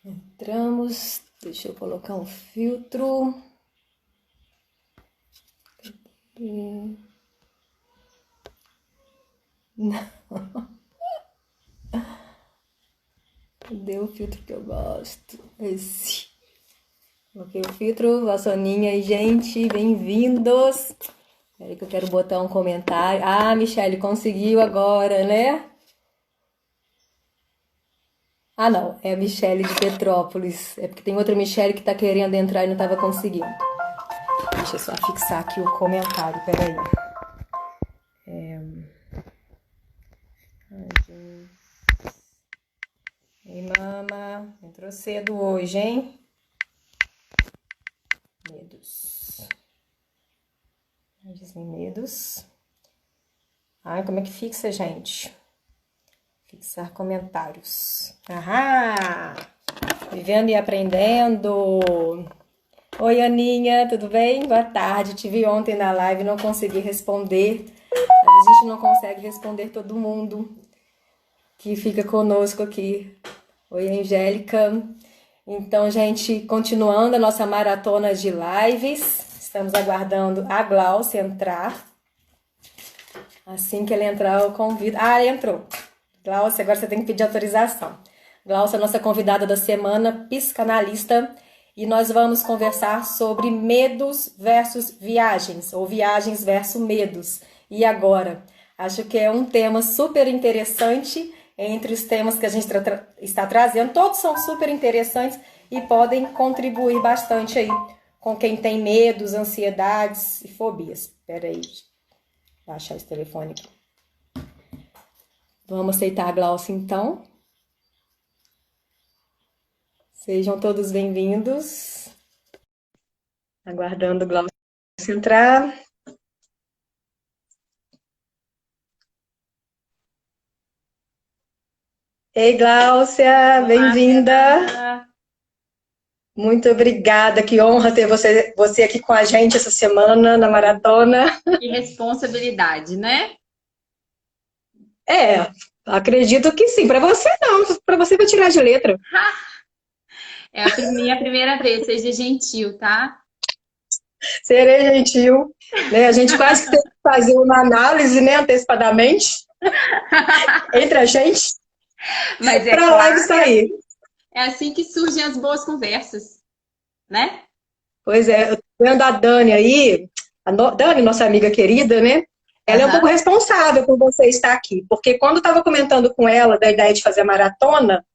Entramos, deixa eu colocar um filtro. Cadê o filtro que eu gosto? Esse. Coloquei o filtro, vassoninha aí, gente, bem-vindos. Peraí que eu quero botar um comentário. Ah, Michele, conseguiu agora, né? Ah, não, é a Michele de Petrópolis. É porque tem outra Michele que tá querendo entrar e não tava conseguindo. Deixa eu só fixar aqui o comentário, peraí. Ei, mama, entrou cedo hoje, hein? Medos. Dizem medos. Ai, como é que fixa, gente? Fixar comentários. Aham! Vivendo e aprendendo. Oi, Aninha, tudo bem? Boa tarde. Tive ontem na live, não consegui responder. Às vezes a gente não consegue responder todo mundo que fica conosco aqui. Oi, Angélica. Então, gente, continuando a nossa maratona de lives, estamos aguardando a Glaucia entrar. Assim que ela entrar, eu convido. Ah, entrou. Glaucia, agora você tem que pedir autorização. Glaucia, nossa convidada da semana, psicanalista, e nós vamos conversar sobre medos versus viagens, ou viagens versus medos. E agora? Acho que é um tema super interessante entre os temas que a gente está trazendo. Todos são super interessantes e podem contribuir bastante aí com quem tem medos, ansiedades e fobias. Espera aí, vou achar esse telefone aqui. Vamos aceitar a Glaucia, então. Sejam todos bem-vindos. Aguardando a Glaucia entrar. Ei, Glaucia, Olá, bem-vinda. Fernanda. Muito obrigada, que honra ter você aqui com a gente essa semana na maratona. Que responsabilidade, né? É, acredito que sim. Para você não, para você vai tirar de letra. É a minha primeira vez, seja gentil, tá? Serei gentil, né? A gente quase que tem que fazer uma análise, né, antecipadamente entre a gente Mas é para a live claro, sair. é assim que surgem as boas conversas, né? Pois é, eu tô vendo a Dani aí, Dani, nossa amiga querida, né? Ela é um pouco Aham. responsável por você estar aqui, porque quando eu estava comentando com ela da ideia de fazer a maratona,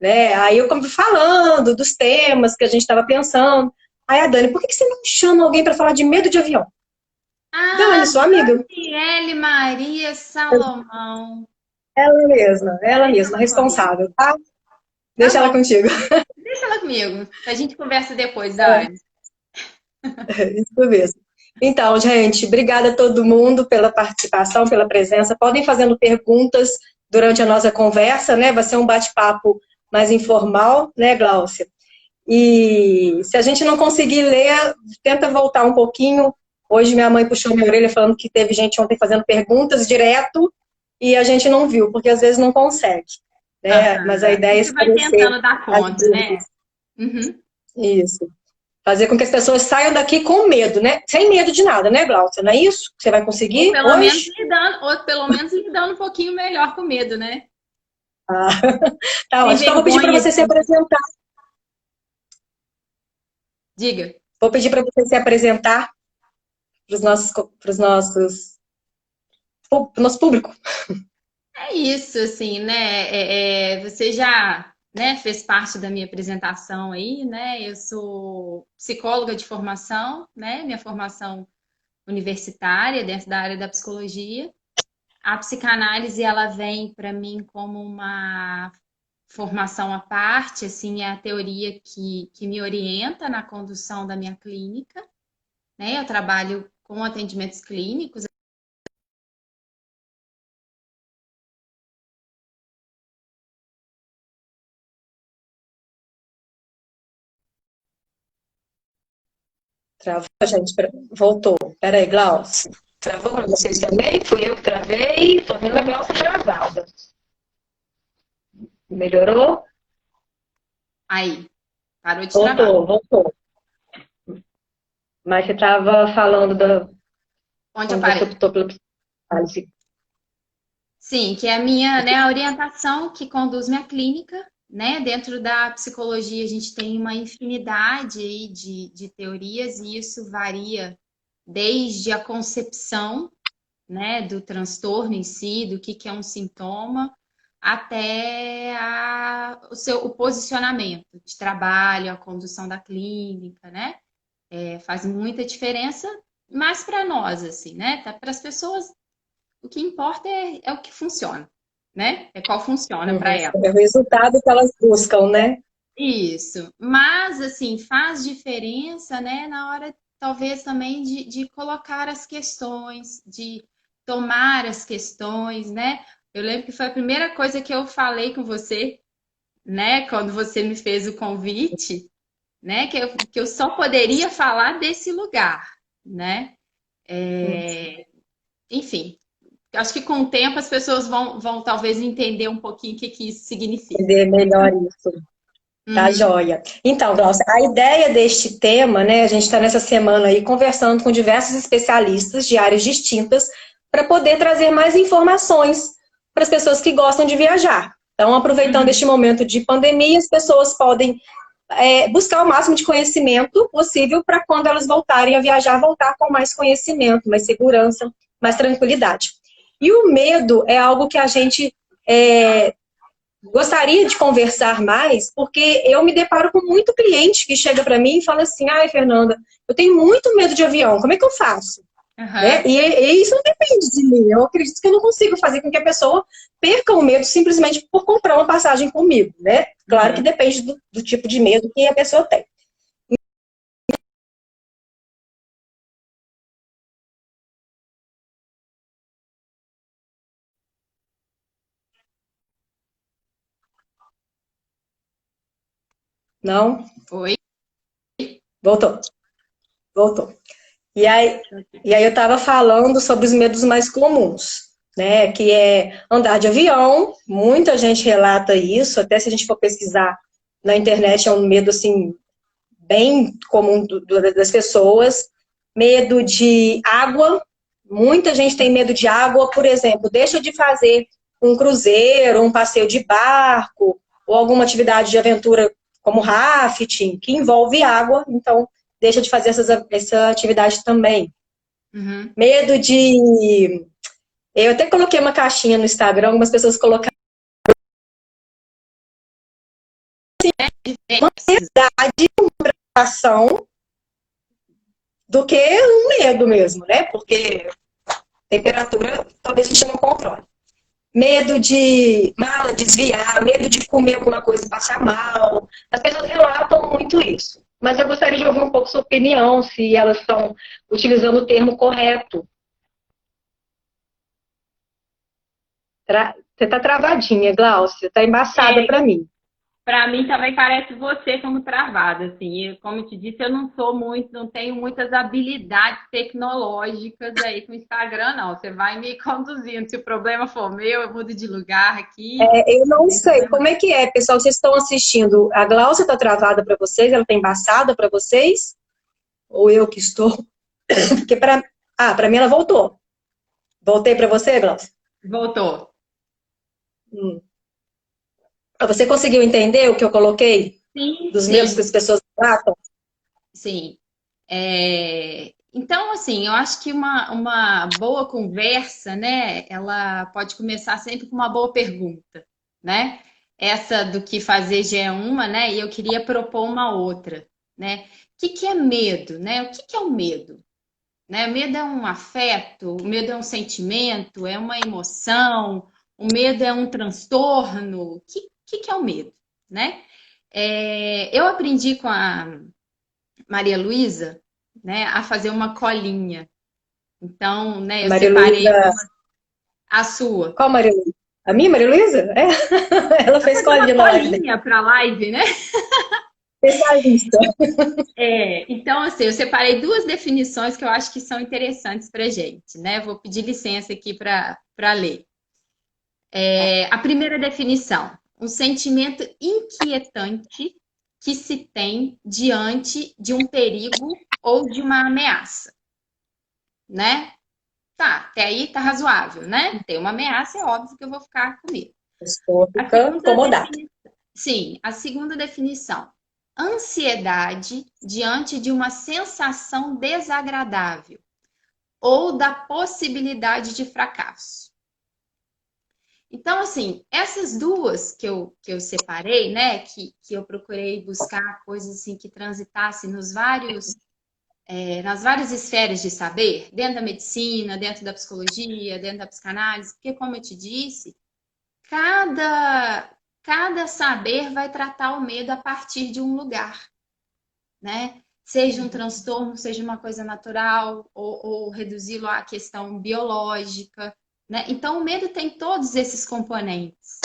né? Aí eu falando dos temas que a gente estava pensando. Aí a Dani, por que você não chama alguém para falar de medo de avião? Ah, Dani, sua amiga. Daniele Maria Salomão. Ela Deixa mesma, ela comigo. responsável, tá? Tá Deixa ela bom, contigo. deixa ela comigo. A gente conversa depois, Dani. Isso mesmo. Então, gente, obrigada a todo mundo pela participação, pela presença. Podem fazendo perguntas durante a nossa conversa, né? Vai ser um bate-papo mais informal, né, Gláucia? E se a gente não conseguir ler, tenta voltar um pouquinho. Hoje minha mãe puxou minha orelha falando que teve gente ontem fazendo perguntas direto e a gente não viu, porque às vezes não consegue, né? Mas a Aham. A ideia é gente vai esclarecer tentando dar as conta, né? dúvidas. Uhum. Isso. Fazer com que as pessoas saiam daqui com medo, né? Sem medo de nada, né, Glaucia? Não é isso que você vai conseguir hoje? Ou pelo menos lidando um pouquinho melhor com medo, né? Ah, tá Sem ótimo. Então, vou pedir para vergonha você se de. apresentar. Diga. Vou pedir para você se apresentar para os nossos, pro nosso público. É isso, assim, né? Você já, né, fez parte da minha apresentação aí, né? Eu sou psicóloga de formação, né? Minha formação universitária dentro da área da psicologia. A psicanálise, ela vem para mim como uma formação à parte, assim, é a teoria que me orienta na condução da minha clínica, né? Eu trabalho com atendimentos clínicos. Travou, gente? Voltou. Peraí, Glaucia. Travou para vocês também? Fui eu que travei. Tô vendo a Glaucia travada. Melhorou? Aí, parou de travar. Voltou, voltou. Mas você estava falando Onde eu quando você parei? optou pela psicanálise. Sim, que é a minha, né, a orientação que conduz minha clínica, né? Dentro da psicologia, a gente tem uma infinidade aí de teorias e isso varia desde a concepção, né, do transtorno em si, do que é um sintoma, até o posicionamento de trabalho, a condução da clínica, né? Faz muita diferença, mas para nós, assim, né? Tá, para as pessoas, o que importa é o que funciona, né? É qual funciona para Uhum. ela. É o resultado que elas buscam, né? Isso. Mas, assim, faz diferença, né, na hora, talvez, também de colocar as questões, de tomar as questões, né? Eu lembro que foi a primeira coisa que eu falei com você, né, quando você me fez o convite, né, que eu só poderia falar desse lugar, né? Enfim, acho que com o tempo as pessoas vão talvez entender um pouquinho o que que isso significa. Entender melhor isso. Tá Uhum, joia. Então, Glaucia, a ideia deste tema, né? A gente está nessa semana aí conversando com diversos especialistas de áreas distintas para poder trazer mais informações para as pessoas que gostam de viajar. Então, aproveitando uhum, este momento de pandemia, as pessoas podem buscar o máximo de conhecimento possível para quando elas voltarem a viajar, voltar com mais conhecimento, mais segurança, mais tranquilidade. E o medo é algo que a gente gostaria de conversar mais, porque eu me deparo com muito cliente que chega para mim e fala assim: ai, Fernanda, eu tenho muito medo de avião, como é que eu faço? Né? uhum, E isso não depende de mim. Eu acredito que eu não consigo fazer com que a pessoa perca o medo simplesmente por comprar uma passagem comigo, né? Claro que uhum. depende do tipo de medo que a pessoa tem. Não? Oi? Voltou, voltou. E aí, e aí eu estava falando sobre os medos mais comuns, né? Que é andar de avião, muita gente relata isso, até se a gente for pesquisar na internet, é um medo assim bem comum das pessoas. Medo de água, muita gente tem medo de água, por exemplo, deixa de fazer um cruzeiro, um passeio de barco, ou alguma atividade de aventura como rafting, que envolve água, então deixa de fazer essa atividade também. Uhum. Medo de. Eu até coloquei uma caixinha no Instagram, algumas pessoas colocaram Diversos. ação do que um medo mesmo, né? Porque temperatura talvez a gente não controle. Medo de mala desviar, medo de comer alguma coisa e passar mal. As pessoas relatam muito isso. Mas eu gostaria de ouvir um pouco sua opinião, se elas estão utilizando o termo correto. Você está travadinha, Glaucia, está embaçada É, para mim. para mim também parece você como travada, assim. E, como eu te disse, eu não sou muito, não tenho muitas habilidades tecnológicas aí com o Instagram, não. Você vai me conduzindo. Se o problema for meu, eu mudo de lugar aqui. Eu Não não tem sei problema. como é que é, pessoal. Vocês estão assistindo? A Glaucia está travada para vocês? Ela está embaçada para vocês? Ou eu que estou? Porque para mim ela voltou. Voltei para você, Glaucia? Voltou. Hum. Você conseguiu entender o que eu coloquei Sim, dos medos que sim, as pessoas tratam? sim. Então, assim, eu acho que uma boa conversa, né? Ela pode começar sempre com uma boa pergunta, né? Essa do que fazer já é uma, né? E eu queria propor uma outra, né? O que é medo, né? O que é o medo? Né? O medo é um afeto, o medo é um sentimento, é uma emoção, o medo é um transtorno. O que é o medo, né? Eu aprendi com a Maria Luísa, né, a fazer uma colinha. Então, né, A eu Maria separei Luísa. a sua. Qual Maria Luísa? A minha, Maria Luísa? É. Ela Para fez fazer uma colinha na live dela. colinha para a live, né? Especialista. Então, assim, eu separei duas definições que eu acho que são interessantes para gente, né? Vou pedir licença aqui para ler. A primeira definição: um sentimento inquietante que se tem diante de um perigo ou de uma ameaça, né? Tá, até aí tá razoável, né? Tem uma ameaça, é óbvio que eu vou ficar com medo. A pessoa A fica segunda incomodada. sim, a segunda definição. Ansiedade diante de uma sensação desagradável ou da possibilidade de fracasso. Então, assim, essas duas que eu separei, né, que eu procurei buscar coisas assim que transitassem nas várias esferas de saber, dentro da medicina, dentro da psicologia, dentro da psicanálise, porque, como eu te disse, cada saber vai tratar o medo a partir de um lugar, né? Seja um transtorno, seja uma coisa natural, ou reduzi-lo à questão biológica, né? Então, o medo tem todos esses componentes,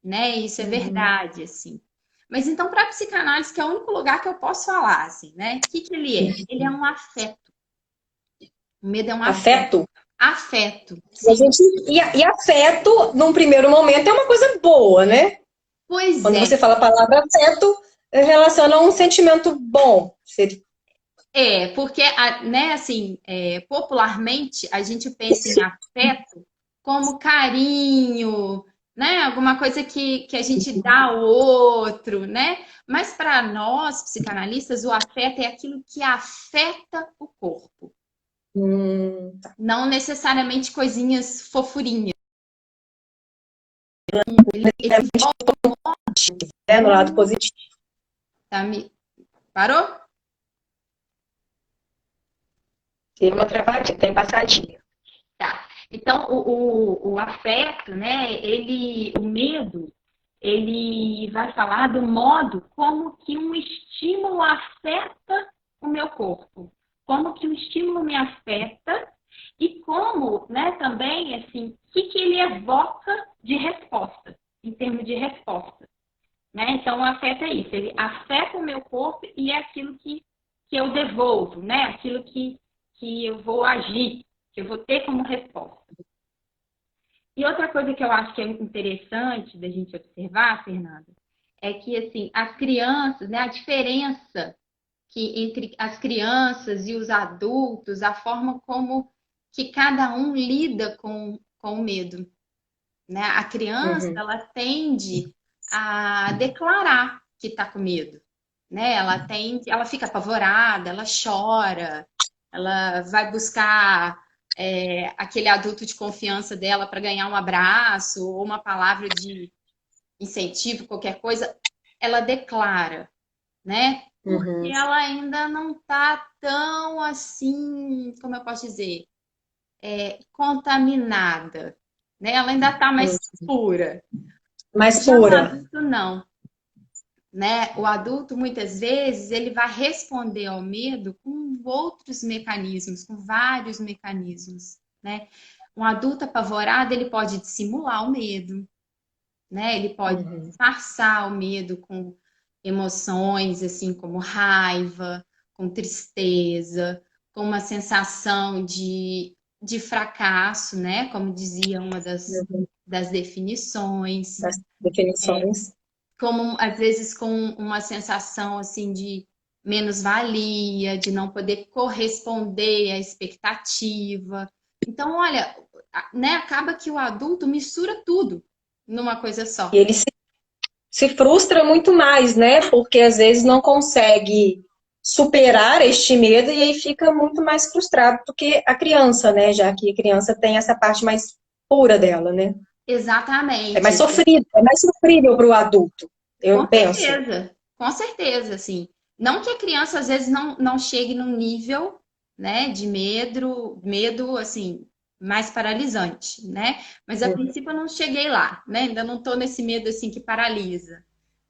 né? Isso é verdade, assim. Mas então, para a psicanálise, que é o único lugar que eu posso falar, assim, né? O que que ele é? Ele é um afeto. O medo é um afeto. Afeto. Afeto, E, sim. e afeto, num primeiro momento, é uma coisa boa, né? Pois Quando é, você fala a palavra afeto, relaciona a um sentimento bom. porque, né, assim, popularmente a gente pensa em afeto como carinho, né? Alguma coisa que a gente dá ao outro, né? Mas para nós, psicanalistas, o afeto é aquilo que afeta o corpo, Tá. não necessariamente coisinhas fofurinhas. Ele É no lado positivo. tá, parou? Tem uma travadinha, tem passadinha. Tá. Então, o afeto, né? O medo, ele vai falar do modo como que um estímulo afeta o meu corpo, como que o estímulo me afeta e como, né, também, assim, o que ele evoca de resposta, em termos de resposta, né? Então, o afeto é isso, ele afeta o meu corpo e é aquilo que eu devolvo, né? Aquilo que eu vou agir, que eu vou ter como resposta. E outra coisa que eu acho que é interessante da gente observar, Fernanda, é que assim, as crianças, né, a diferença que entre as crianças e os adultos, a forma como que cada um lida com o medo, né? A criança, Uhum. ela tende a declarar que está com medo, né? Ela fica apavorada, ela chora, ela vai buscar aquele adulto de confiança dela para ganhar um abraço ou uma palavra de incentivo, qualquer coisa, ela declara, né? Porque Uhum. ela ainda não está tão assim, como eu posso dizer, contaminada, né? Ela ainda está mais pura. Mais Já o pura. adulto não, né? O adulto muitas vezes ele vai responder ao medo com outros mecanismos, com vários mecanismos, né? Um adulto apavorado ele pode dissimular o medo, né? Ele pode Uhum. disfarçar o medo com emoções assim como raiva, com tristeza, com uma sensação de fracasso, né? Como dizia uma Uhum. das definições, Das definições. como às vezes com uma sensação assim de menos-valia, de não poder corresponder à expectativa. Então, olha, né, acaba que o adulto mistura tudo numa coisa E só. ele se frustra muito mais, né? Porque às vezes não consegue superar este medo e aí fica muito mais frustrado do que a criança, né? Já que a criança tem essa parte mais pura dela, né? Exatamente. É mais sofrível para o adulto, eu penso. Com certeza, assim. Não que a criança às vezes não chegue num nível, né, de medo, assim, mais paralisante, né? Mas a princípio eu não cheguei lá, né? Ainda não tô nesse medo assim que paralisa,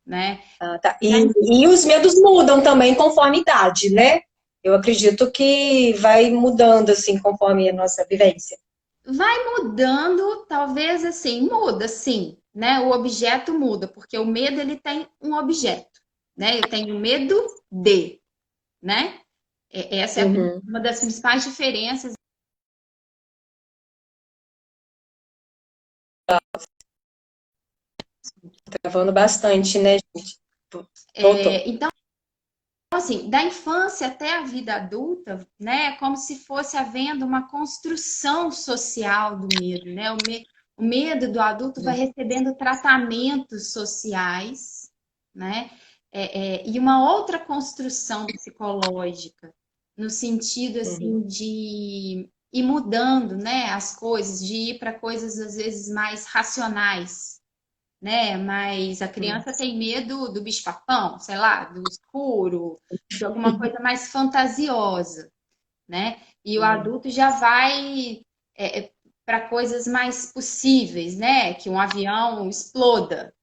né? Ah, tá. E os medos mudam também conforme a idade, né? Eu acredito que vai mudando assim conforme a nossa vivência. Vai mudando, talvez assim, muda sim, né? O objeto muda, porque o medo ele tem um objeto, né? Eu tenho medo de, né? Essa é Uhum. uma das principais diferenças. Travando bastante, né, gente? Voltou. Então, assim, da infância até a vida adulta, né, é como se fosse havendo uma construção social do medo, né? O medo do adulto vai recebendo tratamentos sociais, né? E uma outra construção psicológica, no sentido, assim, de ir mudando, né, as coisas, de ir para coisas, às vezes, mais racionais, né? Mas a criança tem medo do bicho-papão, sei lá, do escuro, de alguma coisa mais fantasiosa, né? E o adulto já vai para coisas mais possíveis, né? Que um avião exploda,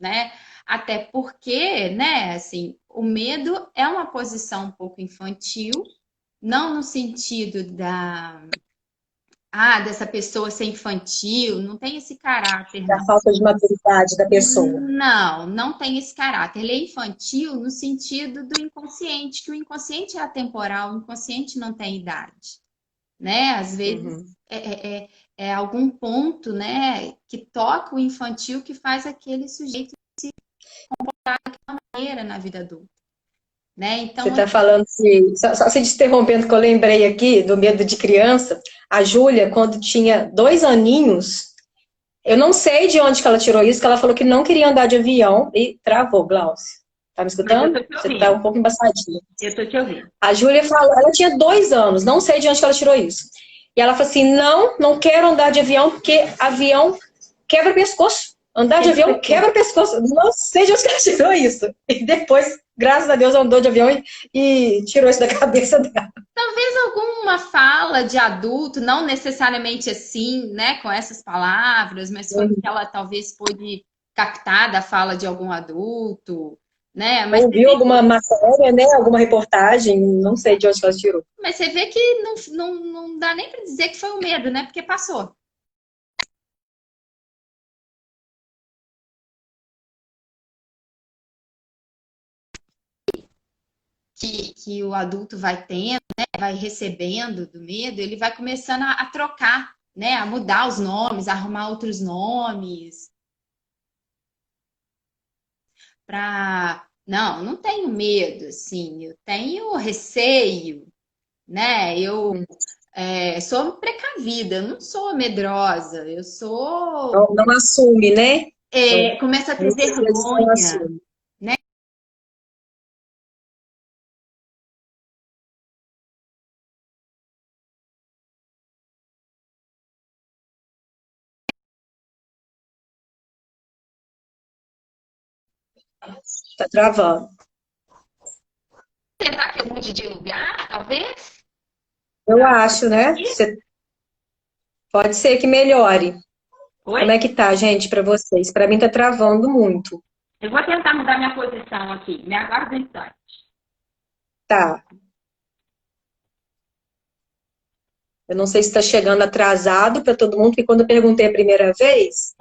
né? Até porque, né, assim, o medo é uma posição um pouco infantil, não no sentido dessa pessoa ser infantil, não tem esse caráter, Da não. falta de maturidade da pessoa. Não, não tem esse caráter. Ele é infantil no sentido do inconsciente, que o inconsciente é atemporal, o inconsciente não tem idade, né? Às vezes é algum ponto, né, que toca o infantil que faz aquele sujeito se comportar daquela maneira na vida adulta, né? Você Então, está falando só se interrompendo, que eu lembrei aqui do medo de criança. A Júlia, quando tinha 2 aninhos, eu não sei de onde que ela tirou isso, que ela falou que não queria andar de avião e travou, Glaucio. Tá me mas eu escutando? tô te Você tá um ouvindo. pouco embaçadinha. Eu tô te ouvindo. A Júlia falou, ela tinha 2 anos, não sei de onde que ela tirou isso. E ela falou assim: não quero andar de avião, porque avião quebra pescoço. Andar de avião quebra pescoço. Não sei de onde que ela tirou isso. E depois, graças a Deus, andou de avião e tirou isso da cabeça dela. Talvez alguma fala de adulto, não necessariamente assim, né, com essas palavras, mas foi o que ela talvez pôde captar da fala de algum adulto, né? Ouviu alguma matéria, né? Alguma reportagem, não sei de onde que ela tirou. Mas você vê que não dá nem para dizer que foi o medo, né? Porque passou. Que o adulto vai tendo, né, vai recebendo do medo, ele vai começando a trocar, né, a mudar os nomes, a arrumar outros nomes, para não tenho medo, assim, eu tenho receio, né? Eu sou precavida, eu não sou medrosa, eu sou Não assume, né? começo a ter Muitas vezes não vergonha, assume. né? Tá travando. Tentar que eu mude de lugar, talvez. Eu acho, né? Pode ser que melhore. Oi? Como é que tá, gente, para vocês? Para mim tá travando muito. Eu vou tentar mudar minha posição aqui. Me aguarda um instante. Tá. Eu não sei se está chegando atrasado para todo mundo, porque quando eu perguntei a primeira vez,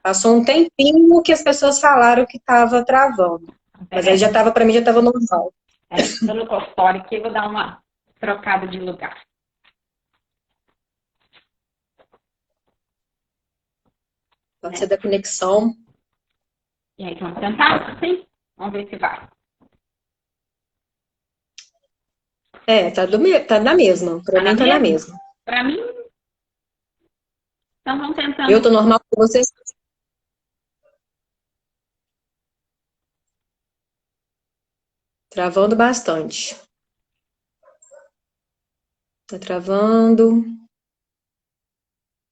passou um tempinho que as pessoas falaram que estava travando. Mas aí já estava, para mim, já estava normal. Estou no consultório aqui, vou dar uma trocada de lugar. Pode ser da conexão. E aí, vamos tentar? Sim? Vamos ver se vai. Tá na mesma. Para mim, tá na mesma. Para mim, então vamos tentando. Eu tô normal com vocês? Travando bastante. Tá travando.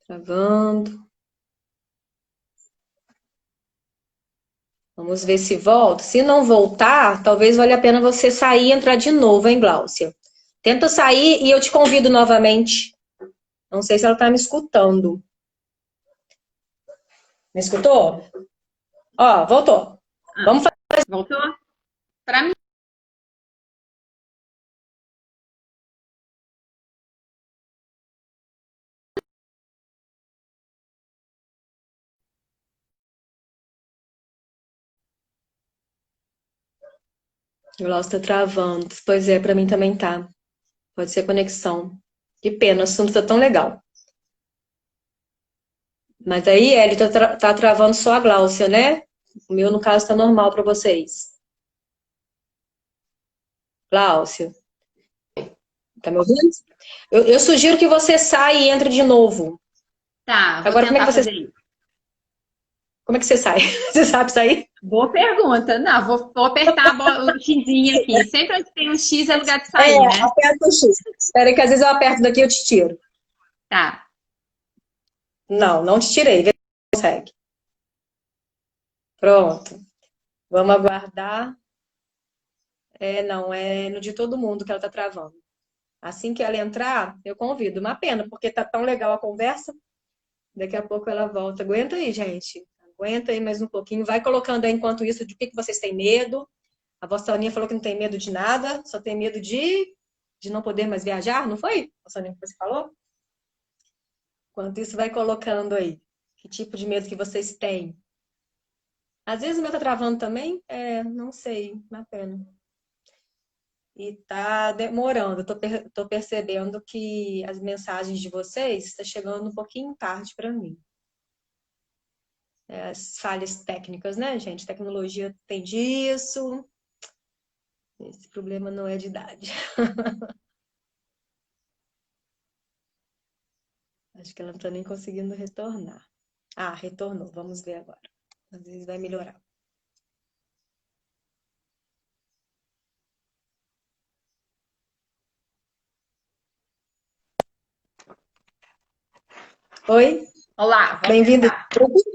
Travando. Vamos ver se volta. Se não voltar, talvez valha a pena você sair e entrar de novo, hein, Gláucia? Tenta sair e eu te convido novamente. Não sei se ela tá me escutando. Me escutou? Ó, voltou. Vamos fazer. Voltou? Para mim. O Gláucia tá travando. Pois é, pra mim também tá. Pode ser conexão. Que pena, o assunto tá tão legal. Mas aí, ele tá travando só a Gláucia, né? O meu, no caso, tá normal pra vocês. Glaucio, tá me ouvindo? Eu sugiro que você saia e entre de novo. Tá, vou Agora, tentar fazer isso. como é que você sai? Você sabe sair? Boa pergunta. Não, vou apertar o xizinho aqui. Sempre onde tem um X é lugar de É, sair, né? aperta o X. Espera aí que às vezes eu aperto daqui e eu te tiro. Tá. Não, não te tirei. Vê se consegue. Pronto. Vamos aguardar. Não, é no de todo mundo que ela tá travando. Assim que ela entrar, eu convido. Uma pena, porque tá tão legal a conversa. Daqui a pouco ela volta. Aguenta aí, gente. Aguenta aí mais um pouquinho. Vai colocando aí, enquanto isso, de que vocês têm medo. A vossa Soninha falou que não tem medo de nada, só tem medo de não poder mais viajar, não foi, Soninha, que você falou? Enquanto isso, vai colocando aí. Que tipo de medo que vocês têm? Às vezes o meu tá travando também. Não sei, uma pena. E tá demorando. Tô percebendo que as mensagens de vocês estão chegando um pouquinho tarde para mim. As falhas técnicas, né, gente? Tecnologia tem disso. Esse problema não é de idade. Acho que ela não tá nem conseguindo retornar. Ah, retornou. Vamos ver agora. Às vezes vai melhorar. Oi, Olá, vamos bem-vindo. tentar.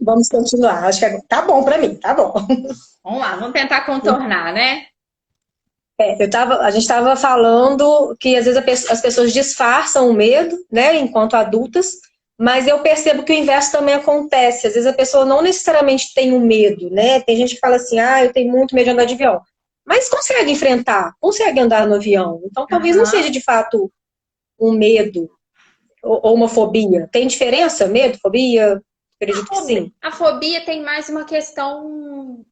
Vamos continuar. Acho que tá bom para mim, tá bom. Vamos lá, vamos tentar contornar, né? A gente estava falando que às vezes as pessoas disfarçam o medo, né, enquanto adultas, mas eu percebo que o inverso também acontece. Às vezes a pessoa não necessariamente tem o medo, né? Tem gente que fala assim, eu tenho muito medo de andar de avião. Mas consegue enfrentar, consegue andar no avião. Então talvez não seja Aham. de fato um medo ou uma fobia. Tem diferença? Medo, fobia? Acredito que sim. A fobia tem mais uma questão,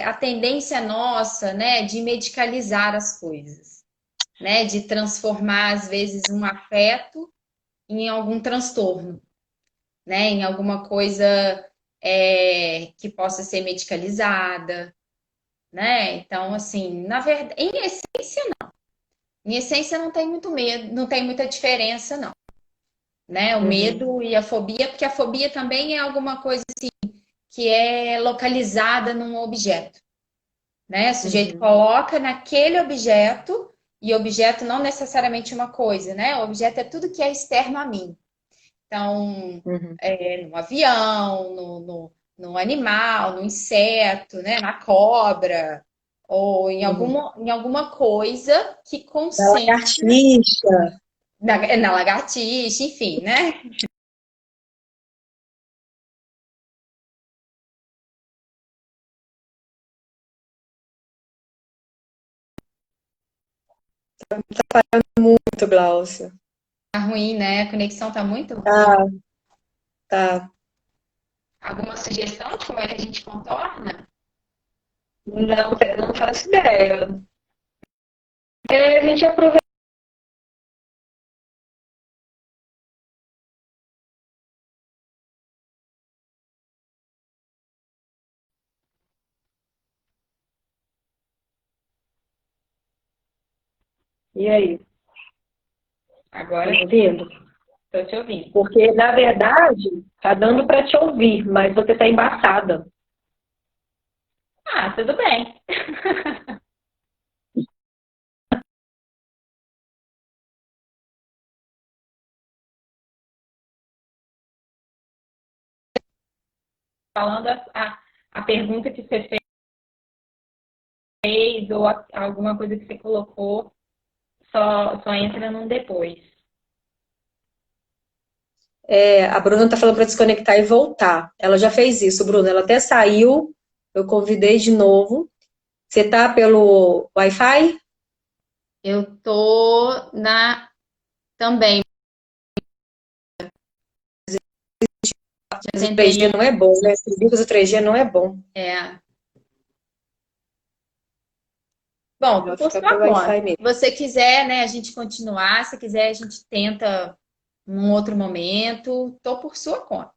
a tendência nossa, né, de medicalizar as coisas, né, de transformar, às vezes, um afeto em algum transtorno, né, em alguma coisa que possa ser medicalizada, né? Então, assim, na verdade, em essência não tem muito medo, não tem muita diferença, não, né? O Uhum, medo e a fobia, porque a fobia também é alguma coisa que é localizada num objeto, né? O sujeito uhum, coloca naquele objeto, e objeto não necessariamente uma coisa, né? O objeto é tudo que é externo a mim. Então, uhum, no avião, no animal, no inseto, né? Na cobra, ou uhum. em alguma coisa que Da concentra lagartixa. na lagartixa, enfim, né? Muito, Glaucia. Tá ruim, né? A conexão tá muito ruim. Tá, tá. Alguma sugestão de como é que a gente contorna? Não, não faço ideia. A gente aproveita. E aí, tá Agora me ouvindo? estou te ouvindo. Porque, na verdade, tá dando para te ouvir, mas você tá embaçada. Ah, tudo bem. Falando a pergunta que você fez ou alguma coisa que você colocou, só entra num depois. A Bruna tá falando para desconectar e voltar. Ela já fez isso, Bruna. Ela até saiu. Eu convidei de novo. Você tá pelo Wi-Fi? Eu tô também. Já Mas o tentei. 3G não é bom, né? O 3G não é bom. É. Bom, tô Melhor por ficar sua pelo conta. Wi-Fi Se mesmo. você quiser, né, a gente continuar, se quiser, a gente tenta num outro momento. Tô por sua conta.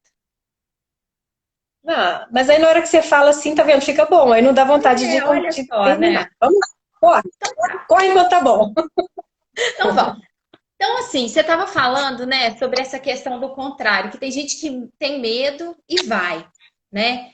Mas aí na hora que você fala assim, tá vendo? Fica bom. Aí não dá vontade É, olha de só, terminar. né? Vamos lá. corre. Corre enquanto tá bom. Então vamos. Então, assim, você estava falando, né, sobre essa questão do contrário, que tem gente que tem medo e vai, né?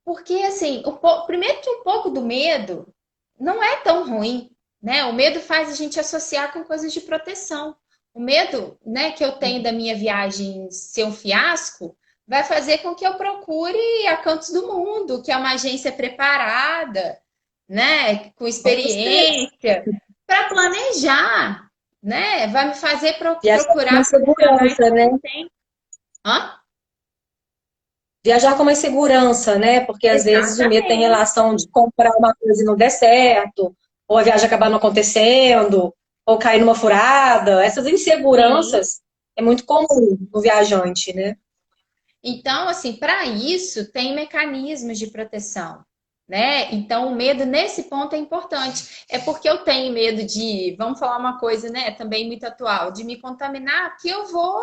Porque, assim, primeiro que um pouco do medo não é tão ruim, né? O medo faz a gente associar com coisas de proteção. O medo, né, que eu tenho da minha viagem ser um fiasco, vai fazer com que eu procure a Cantos do Mundo, que é uma agência preparada, né, com Com certeza. experiência, para planejar, né? Vai me fazer Viajar com procurar mais profissionais segurança, né? competentes. Hã? Viajar com mais segurança, né? Porque às vezes o medo tem Exatamente. relação de comprar uma coisa e não der certo, ou a viagem acabar não acontecendo, ou cair numa furada. Essas Sim. inseguranças é muito comum no viajante, né? Então, assim, para isso tem mecanismos de proteção, né? Então, o medo nesse ponto é importante. É porque eu tenho medo de, vamos falar uma coisa, né, também muito atual, de me contaminar, que eu vou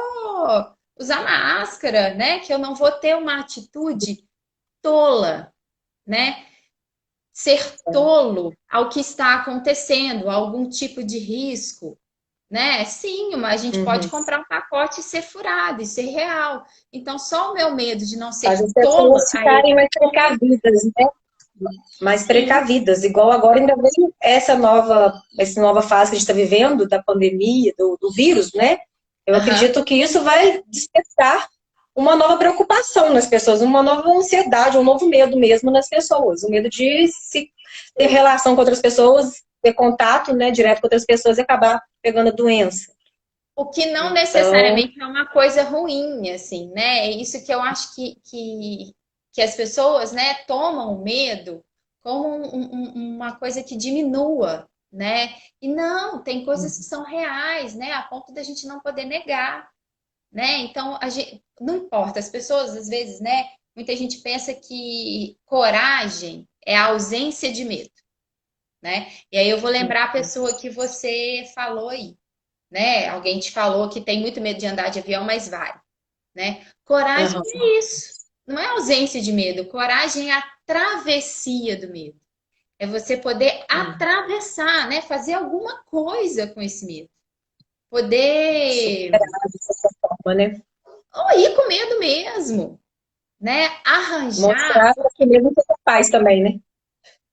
usar máscara, né? Que eu não vou ter uma atitude tola, né? Ser tolo ao que está acontecendo, algum tipo de risco, né? Sim, mas a gente pode Uhum. comprar um pacote e ser furado e ser real. Então, só o meu medo de não Faz ser as tola pessoas a esse ficarem mais ponto, precavidas, né? Mais sim. precavidas. Igual agora ainda vem essa nova fase que a gente está vivendo, da pandemia, do vírus, né? Eu Aham. acredito que isso vai despertar uma nova preocupação nas pessoas, uma nova ansiedade, um novo medo mesmo nas pessoas. O medo de se ter relação com outras pessoas, ter contato, né, direto com outras pessoas e acabar pegando a doença. O que não Então, necessariamente é uma coisa ruim, assim, né? É isso que eu acho que as pessoas, né, tomam o medo como uma coisa que diminua, né? E não, tem coisas que são reais, né? A ponto da gente não poder negar. Né? Então, não importa, as pessoas às vezes, né? Muita gente pensa que coragem é a ausência de medo, né? E aí eu vou lembrar a pessoa que você falou aí, né? Alguém te falou que tem muito medo de andar de avião, mas vai, né? Coragem aham. é isso, não é ausência de medo, coragem é a travessia do medo. É você poder atravessar, né? Fazer alguma coisa com esse medo. Poder Superar de certa forma, né? ou ir com medo mesmo, né? Arranjar. Mostrar que mesmo que é capaz também, né?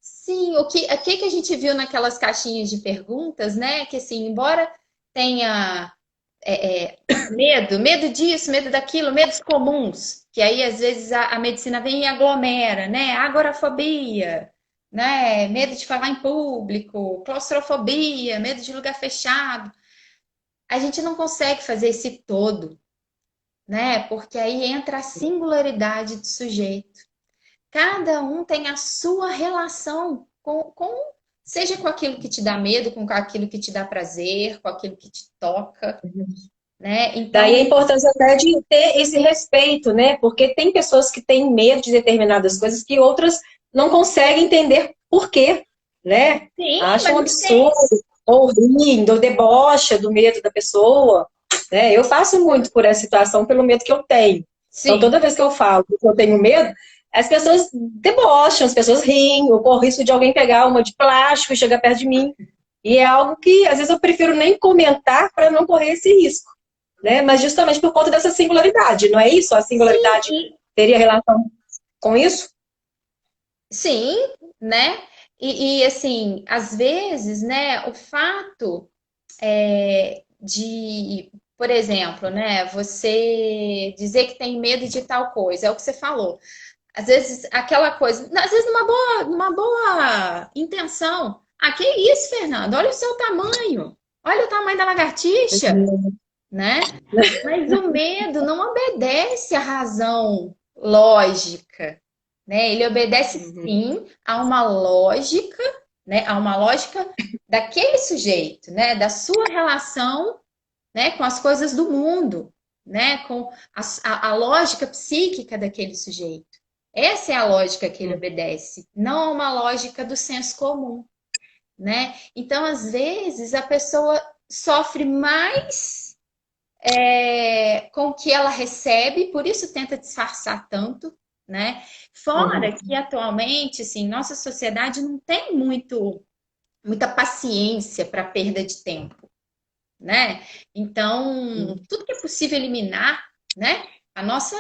Sim, o que a gente viu naquelas caixinhas de perguntas, né? Que assim, embora tenha medo disso, medo daquilo, medos comuns, que aí às vezes a medicina vem e aglomera, né? Agorafobia, né? Medo de falar em público, claustrofobia, medo de lugar fechado. A gente não consegue fazer esse todo, né? Porque aí entra a singularidade do sujeito. Cada um tem a sua relação seja com aquilo que te dá medo, com aquilo que te dá prazer, com aquilo que te toca, né? Daí a Então, importância até de ter esse respeito, né? Porque tem pessoas que têm medo de determinadas coisas que outras não conseguem entender por quê, né? sim, Acham um mas absurdo, ou riem, ou debocha do medo da pessoa, né? Eu passo muito por essa situação pelo medo que eu tenho. Então, sim, toda vez que eu falo que eu tenho medo, as pessoas debocham, as pessoas riem, eu corro risco de alguém pegar uma de plástico e chegar perto de mim. E é algo que, às vezes, eu prefiro nem comentar para não correr esse risco, né? Mas justamente por conta dessa singularidade, não é isso? A singularidade sim, teria relação com isso? sim, né? Assim, às vezes, né, o fato de, por exemplo, né, você dizer que tem medo de tal coisa, é o que você falou. Às vezes, aquela coisa, às vezes numa boa intenção. Ah, que isso, Fernando? Olha o seu tamanho. Olha o tamanho da lagartixa, né? Mas o medo não obedece à razão lógica, né? Ele obedece sim a uma lógica, né? A uma lógica daquele sujeito, né? Da sua relação, né? Com as coisas do mundo, né? Com a lógica psíquica daquele sujeito. Essa é a lógica que ele obedece, não uma lógica do senso comum, né? Então, às vezes, a pessoa sofre mais com o que ela recebe, por isso tenta disfarçar tanto, né? Fora Uhum. que atualmente, assim, nossa sociedade não tem muito muita paciência para perda de tempo, né? Então, tudo que é possível eliminar, né? A nossa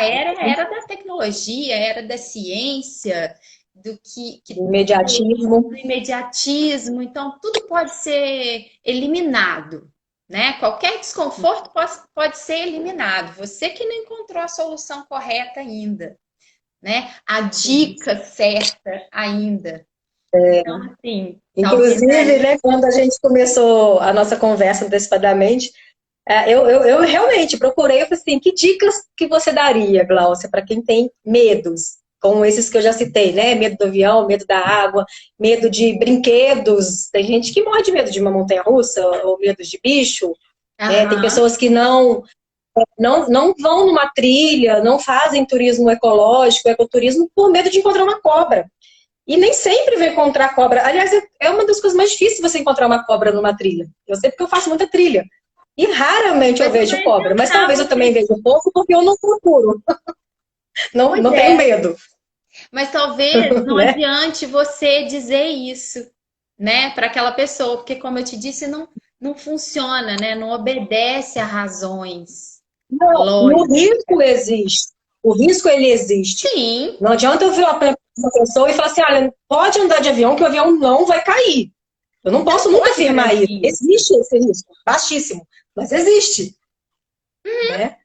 era é a era da tecnologia, a era da ciência, O imediatismo. do imediatismo. Então, tudo pode ser eliminado, né? Qualquer desconforto pode ser eliminado. Você que não encontrou a solução correta ainda, né? A dica certa ainda. Então, assim, talvez Inclusive, aí. né, quando a gente começou a nossa conversa antecipadamente, eu realmente procurei, eu falei assim, que dicas que você daria, Gláucia, para quem tem medos, como esses que eu já citei, né? Medo do avião, medo da água, medo de brinquedos. Tem gente que morre de medo de uma montanha-russa, ou medo de bicho, né? Tem Aham. pessoas que não vão numa trilha, não fazem turismo ecológico, ecoturismo, por medo de encontrar uma cobra. E nem sempre vai encontrar cobra. Aliás, é uma das coisas mais difíceis você encontrar uma cobra numa trilha. Eu sei porque eu faço muita trilha. E raramente eu Mas você vejo vai cobra. Mas enfrentar, talvez eu também veja pouco porque eu não procuro. Não, pois não tenho é. medo, Mas talvez não né? adiante você dizer isso, né, para aquela pessoa, porque como eu te disse, não funciona, né? Não obedece a razões E o lógicas. risco existe. O risco, ele existe. Sim, Não adianta eu virar para uma pessoa e falar assim, olha, pode andar de avião que o avião não vai cair. Eu não você posso nunca pode afirmar isso. garantir isso. Existe esse risco, baixíssimo, mas existe, né?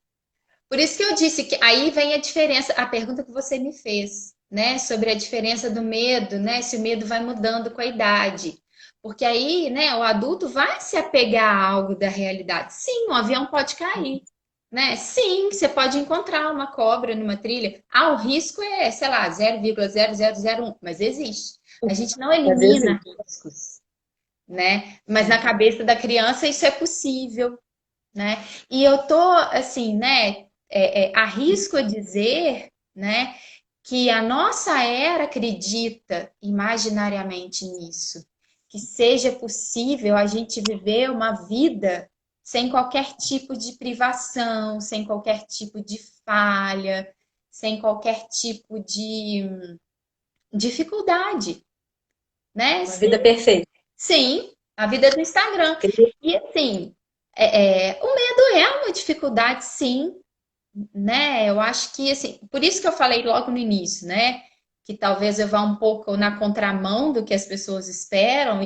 Por isso que eu disse que aí vem a diferença, a pergunta que você me fez, né, sobre a diferença do medo, né, se o medo vai mudando com a idade. Porque aí, né, o adulto vai se apegar a algo da realidade. Sim, um avião pode cair, né? Sim, você pode encontrar uma cobra numa trilha. Ah, o risco é, sei lá, 0,0001, mas existe. A gente não Mas elimina existe. riscos, né? Mas na cabeça da criança isso é possível, né? E eu tô assim, né? Arrisco a dizer, né, que a nossa era acredita imaginariamente nisso, que seja possível a gente viver uma vida sem qualquer tipo de privação, sem qualquer tipo de falha, sem qualquer tipo de dificuldade, né? Uma vida perfeita. Sim, a vida do Instagram. E assim, o medo é uma dificuldade, sim, né? Eu acho que assim, por isso que eu falei logo no início, né? Que talvez eu vá um pouco na contramão do que as pessoas esperam,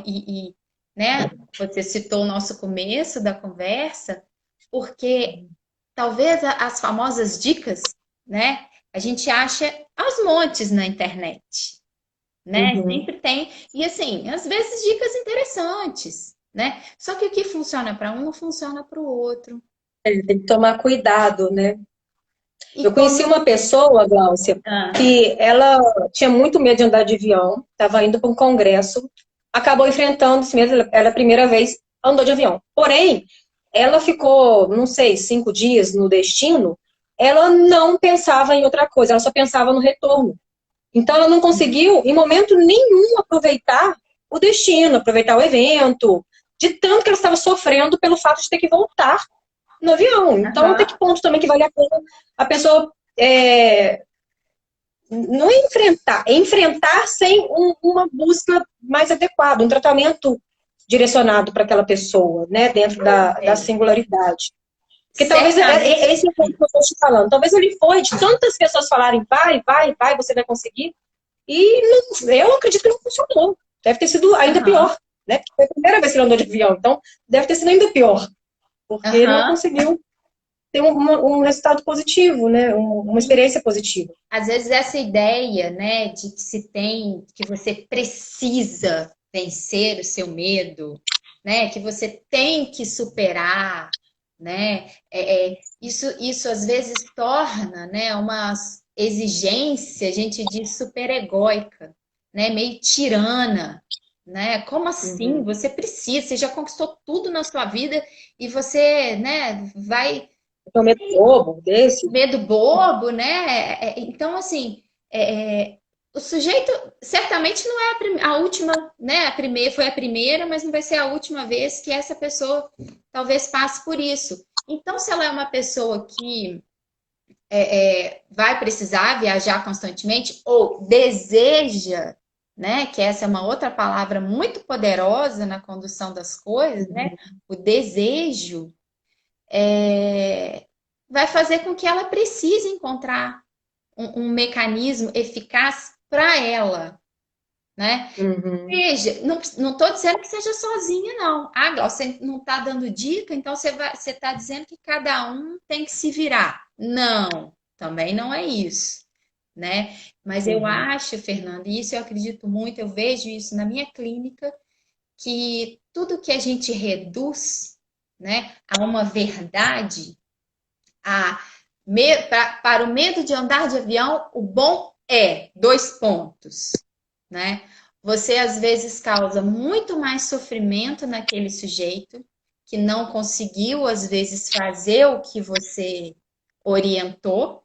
né? Você citou o nosso começo da conversa, porque talvez as famosas dicas, né? A gente acha aos montes na internet, né? Uhum. Sempre tem. E assim, às vezes dicas interessantes, né? Só que o que funciona para um não funciona para o outro. Tem que tomar cuidado, né? E Eu como. conheci uma pessoa, Gláucia, Ah, que ela tinha muito medo de andar de avião, estava indo para um congresso, acabou enfrentando esse medo, ela a primeira vez andou de avião. Porém, ela ficou, não sei, 5 dias no destino, ela não pensava em outra coisa, ela só pensava no retorno. Então, ela não conseguiu, em momento nenhum, aproveitar o destino, aproveitar o evento, de tanto que ela estava sofrendo pelo fato de ter que voltar no avião. Então, até aham. que ponto também que vale a pena a pessoa não é enfrentar sem uma busca mais adequada, um tratamento direcionado para aquela pessoa, né, dentro da É. singularidade. Porque talvez, Certamente. esse é o ponto que eu estou te falando, talvez ele foi de tantas pessoas falarem, vai, vai, vai, você vai conseguir, e não, eu acredito que não funcionou. Deve ter sido ainda Aham, pior, né? Porque foi a primeira vez que ele andou de avião, então deve ter sido ainda pior, porque ele não aham. conseguiu ter um resultado positivo, né? Uma Sim. experiência positiva. Às vezes essa ideia, né, de que se tem, que você precisa vencer o seu medo, né, que você tem que superar, né, isso às vezes torna, né, uma exigência, a gente diz super egóica, né, meio tirana, né? Como assim? Uhum. Você precisa, você já conquistou tudo na sua vida e você, né, vai Então, medo bobo desse. medo bobo, né? Então, assim, o sujeito certamente não é a última, né? A primeira foi a primeira, mas não vai ser a última vez que essa pessoa talvez passe por isso. Então, se ela é uma pessoa que vai precisar viajar constantemente ou deseja, né? Que essa é uma outra palavra muito poderosa na condução das coisas, né? O desejo vai fazer com que ela precise encontrar um mecanismo eficaz para ela, né? Uhum. Veja, não estou dizendo que seja sozinha, não. Ah, Glau, você não está dando dica, então você está dizendo que cada um tem que se virar. Não, também não é isso, né? Mas eu Uhum. acho, Fernanda, e isso eu acredito muito, eu vejo isso na minha clínica, que tudo que a gente reduz, né, a uma verdade, a para o medo de andar de avião, o bom é dois pontos, né? Você às vezes causa muito mais sofrimento naquele sujeito que não conseguiu às vezes fazer o que você orientou,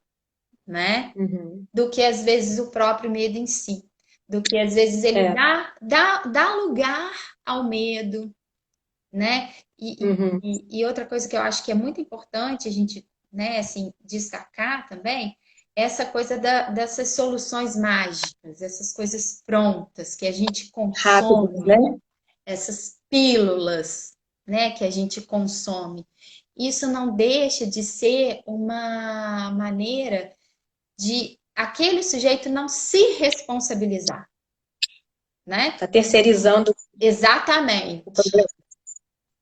né? Uhum. Do que às vezes o próprio medo em si, do que às vezes ele É. dá lugar ao medo, né? Uhum. E outra coisa que eu acho que é muito importante a gente, né, assim, destacar também, é essa coisa dessas soluções mágicas, essas coisas prontas que a gente Rápidos, né? consome, essas pílulas, né, que a gente consome. Isso não deixa de ser uma maneira de aquele sujeito não se responsabilizar, né? Tá terceirizando o Exatamente. problema.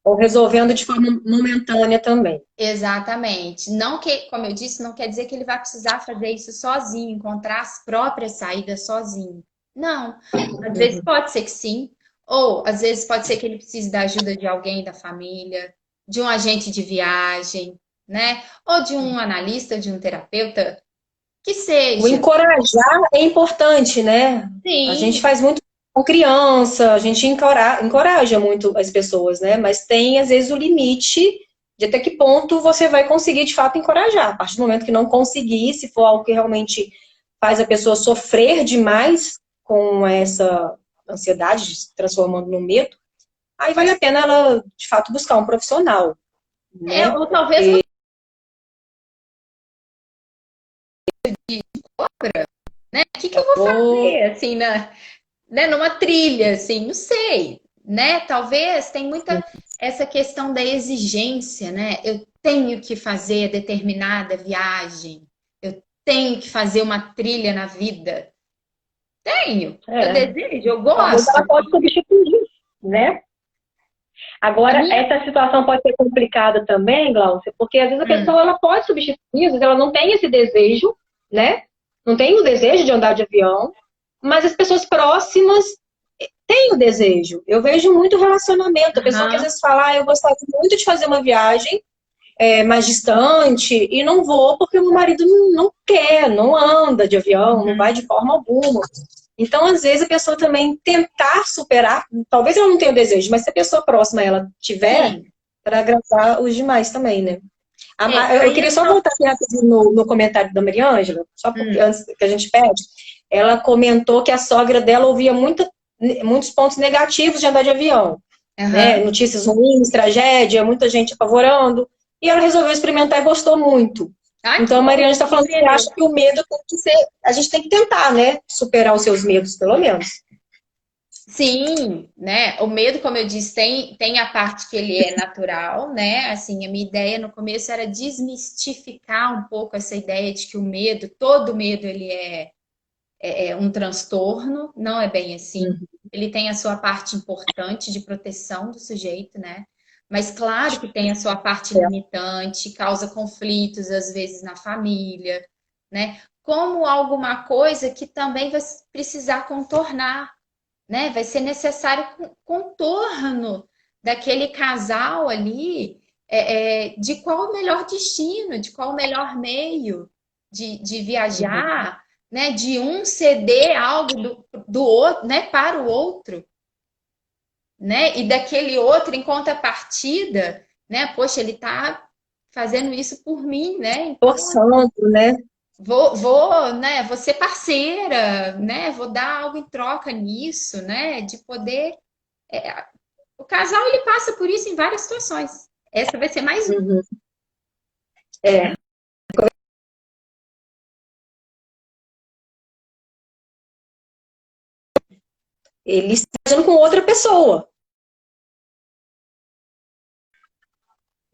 Ou resolvendo de forma momentânea também. Exatamente. Não que, como eu disse, não quer dizer que ele vai precisar fazer isso sozinho, encontrar as próprias saídas sozinho. Não. Às vezes Uhum. pode ser que sim, ou às vezes pode ser que ele precise da ajuda de alguém da família, de um agente de viagem, né? Ou de um analista, de um terapeuta, que O seja. encorajar é importante, né? A gente Sim, faz muito com criança, a gente encoraja muito as pessoas, né? Mas tem, às vezes, o limite de até que ponto você vai conseguir, de fato, encorajar. A partir do momento que não conseguir, se for algo que realmente faz a pessoa sofrer demais com essa ansiedade, se transformando no medo, aí vale a pena ela, de fato, buscar um profissional, né? ou talvez Porque, né? O que que eu vou fazer assim né, numa trilha, assim, não sei, né? Talvez tem muita essa questão da exigência, né? Eu tenho que fazer determinada viagem, eu tenho que fazer uma trilha na vida. Tenho, eu é, desejo, eu talvez gosto. ela pode substituir, né? A Agora, minha. essa situação pode ser complicada também, Glaucia, porque às vezes a Hum, pessoa ela pode substituir, às vezes ela não tem esse desejo, né? Não tem o desejo de andar de avião, mas as pessoas próximas têm o desejo. Eu vejo muito relacionamento, a pessoa que às aham, vezes fala, eu gostaria muito de fazer uma viagem mais distante e não vou porque o meu marido não quer, não anda de avião, não vai uhum, de forma alguma. Então, às vezes, a pessoa também tentar superar, talvez ela não tenha o desejo, mas se a pessoa próxima ela tiver, sim. para agradar os demais também, né? Eu Aí queria eu só tô. voltar aqui rapidinho no comentário da Mariângela, só porque Hum, antes que a gente pede, ela comentou que a sogra dela ouvia muitos pontos negativos de andar de avião, né? aham. Notícias ruins, tragédia, muita gente apavorando, e ela resolveu experimentar e gostou muito. Ai, que Então a bom, Mariana está falando que entendeu? acha que o medo tem que ser, a gente tem que tentar, né? Superar os seus medos, pelo menos. Sim, né? O medo, como eu disse, tem a parte que ele é natural, né? Assim, a minha ideia no começo era desmistificar um pouco essa ideia de que o medo, todo medo, ele é um transtorno, não é bem assim. Ele tem a sua parte importante de proteção do sujeito, né? Mas claro que tem a sua parte limitante, causa conflitos, às vezes, na família, né? Como alguma coisa que também vai precisar contornar, né? Vai ser necessário contorno daquele casal ali, de qual o melhor destino, de qual o melhor meio de Uhum. viajar, né? De um ceder algo do outro, né? Para o outro, né? E daquele outro em contrapartida, né? Poxa, ele está fazendo isso por mim, né? Então Forçando, né? né, vou ser parceira, né? Vou dar algo em troca nisso, né? De poder. é, o casal ele passa por isso em várias situações. Essa vai ser mais uma. Uhum. É. ele está viajando com outra pessoa.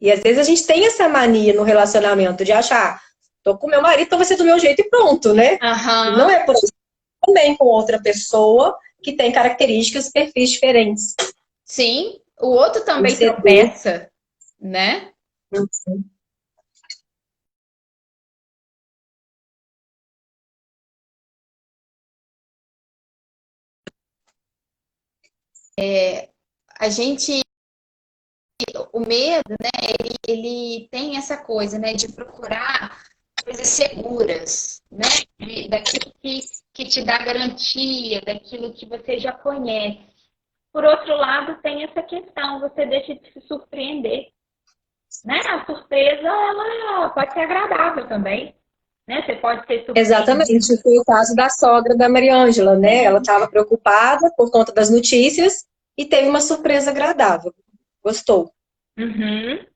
E às vezes a gente tem essa mania no relacionamento de achar, tô com meu marido, então vai ser do meu jeito e pronto, né? E não Aham. é por aí. Também com outra pessoa que tem características, perfis diferentes. Sim, o outro E também ceder. tropeça, né? A gente, o medo, né? Ele tem essa coisa, né? De procurar coisas seguras, né? Daquilo que te dá garantia, daquilo que você já conhece. Por outro lado, tem essa questão, você deixa de se surpreender, né? A surpresa, ela pode ser agradável também, né? Você pode ser surpreendido. Exatamente, foi o caso da sogra da Mariângela, né? Ela estava preocupada por conta das notícias e teve uma surpresa agradável. Gostou. Uhum.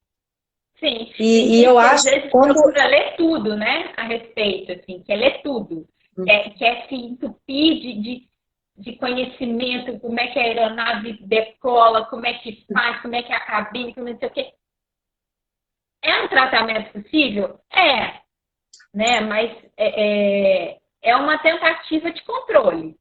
Sim, tem E gente eu que às acho que vezes quando. procura ler tudo, né, a respeito, assim, quer ler tudo, quer se entupir de conhecimento, como é que a aeronave decola, como é que faz, como é que é a cabine, como não sei o quê. É um tratamento possível? É, né, mas é uma tentativa de controle,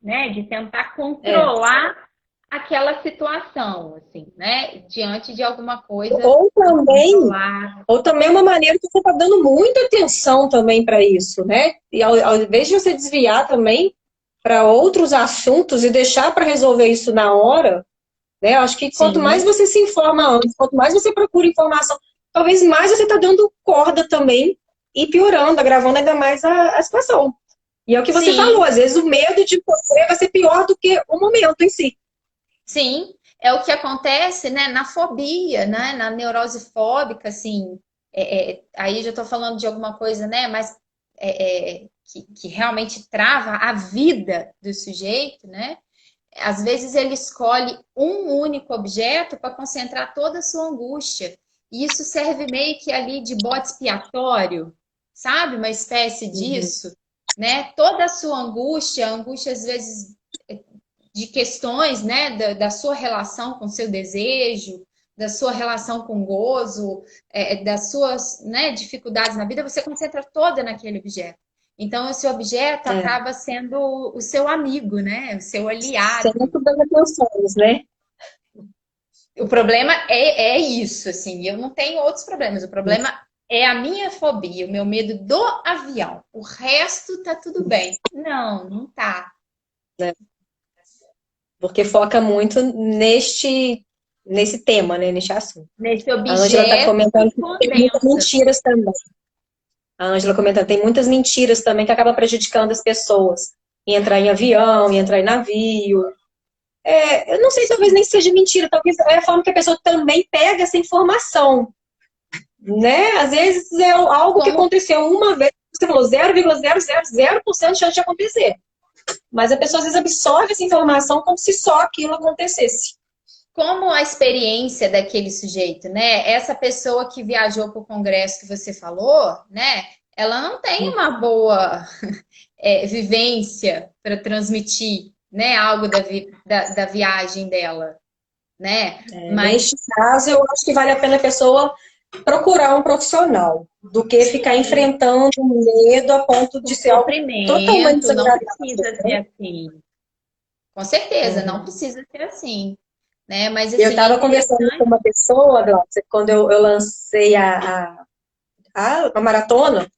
né, de tentar É. controlar aquela situação, assim, né, diante de alguma coisa Ou também, incontrolável. ou também uma maneira que você está dando muita atenção também para isso, né? E ao invés de você desviar também para outros assuntos e deixar para resolver isso na hora, né? Eu acho que quanto mais Sim, você se informa antes, quanto mais você procura informação, talvez mais você está dando corda também e piorando, agravando ainda mais a situação. E é o que você falou, sim. às vezes o medo de sofrer vai ser pior do que o momento em si. Sim, é o que acontece, né, na fobia, né, na neurose fóbica, assim, aí já estou falando de alguma coisa, né, mas que realmente trava a vida do sujeito, né? Às vezes ele escolhe um único objeto para concentrar toda a sua angústia. E isso serve meio que ali de bode expiatório, sabe? Uma espécie Uhum. disso, né? Toda a sua angústia, a angústia às vezes de questões, né, da sua relação com seu desejo, da sua relação com gozo, das suas, né, dificuldades na vida, você concentra toda naquele objeto. Então, esse objeto É, acaba sendo o seu amigo, né, o seu aliado. sempre das atenções, né? O problema é isso, assim, eu não tenho outros problemas. O problema é a minha fobia, o meu medo do avião. O resto tá tudo bem. Não, não tá. Né? Porque foca muito nesse tema, né? Neste assunto. Nesse A Ângela está objeto comentando que que tem muitas condensa. mentiras também. A Ângela comentando, tem muitas mentiras também que acabam prejudicando as pessoas. Em entrar em avião, em entrar em navio. É, eu não sei, talvez nem seja mentira, talvez é a forma que a pessoa também pega essa informação, né? Às vezes é algo que Como aconteceu uma vez, você falou 0,000% de chance de acontecer. Mas a pessoa às vezes absorve essa informação como se só aquilo acontecesse. como a experiência daquele sujeito, né? Essa pessoa que viajou para o congresso que você falou, né? Ela não tem uma boa vivência para transmitir, né? Algo da viagem dela, né? Mas Neste caso, eu acho que vale a pena a pessoa procurar um profissional, do que ficar sim, enfrentando o medo a ponto o de ser algo totalmente sofrimento não desagradável. precisa ser Né? assim. Com certeza, não Uhum. precisa ser assim, né? Mas Eu assim, é estava conversando com interessante. uma pessoa, Glaucia, quando eu lancei a maratona,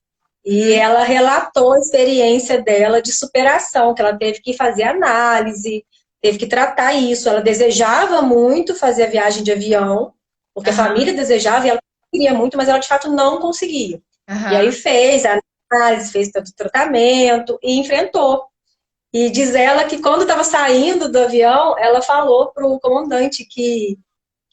e Uhum, ela relatou a experiência dela de superação, que ela teve que fazer análise, teve que tratar isso. Ela desejava muito fazer a viagem de avião, porque a família aham, desejava e ela queria muito, mas ela de fato não conseguia. E aí aham, fez a análise, fez todo o tratamento e enfrentou. E diz ela que quando estava saindo do avião, ela falou para o comandante que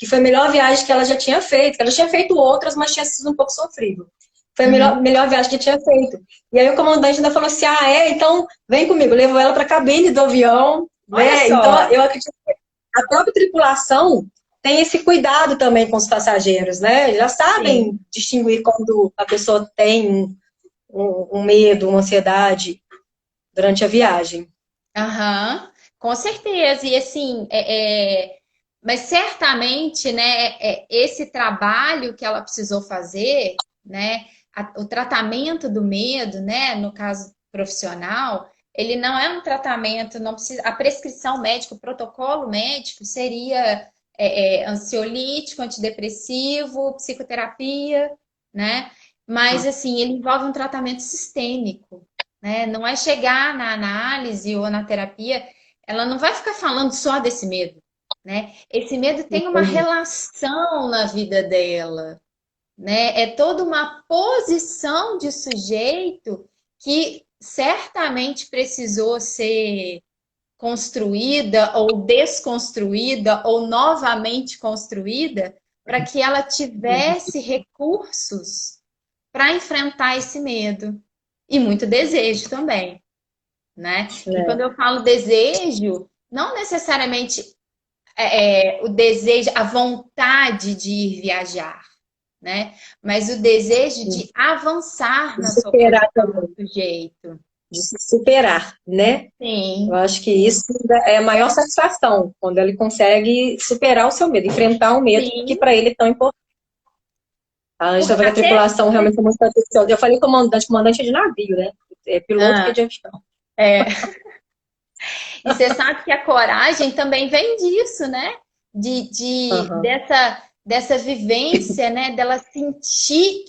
foi a melhor viagem que ela já tinha feito, que ela tinha feito outras, mas tinha sido um pouco sofrido. Foi a uhum. melhor viagem que tinha feito. E aí o comandante ainda falou assim: ah, então vem comigo, levou ela para a cabine do avião, Olha né? Então só, eu acredito que a própria tripulação tem esse cuidado também com os passageiros, né? Já sim. sabem distinguir quando a pessoa tem um medo, uma ansiedade durante a viagem. Aham. Com certeza, e assim, mas certamente, né, esse trabalho que ela precisou fazer, né, o tratamento do medo, né, no caso profissional, ele não é um tratamento, não precisa, a prescrição médica, o protocolo médico seria ansiolítico, antidepressivo, psicoterapia, né, mas assim, ele envolve um tratamento sistêmico, né, não é chegar na análise ou na terapia, ela não vai ficar falando só desse medo, né? Esse medo tem uma Entendi. relação na vida dela, né? É toda uma posição de sujeito que certamente precisou ser construída ou desconstruída ou novamente construída para que ela tivesse recursos para enfrentar esse medo e muito desejo também, né? E É. quando eu falo desejo, não necessariamente o desejo, a vontade de ir viajar, né? Mas o desejo de avançar De na sua superar posição também, do jeito. de se superar, né? Eu Sim, acho que isso é a maior satisfação, quando ele consegue superar o seu medo, enfrentar o medo que sim. para ele é tão importante. A Ângela falou que a Até. tripulação realmente é muito atenciosa. Eu falei comandante, comandante de navio, né? É piloto que é Ah, de avião. é. E você sabe que a coragem também vem disso, né? Aham. Dessa vivência, né? Dela sentir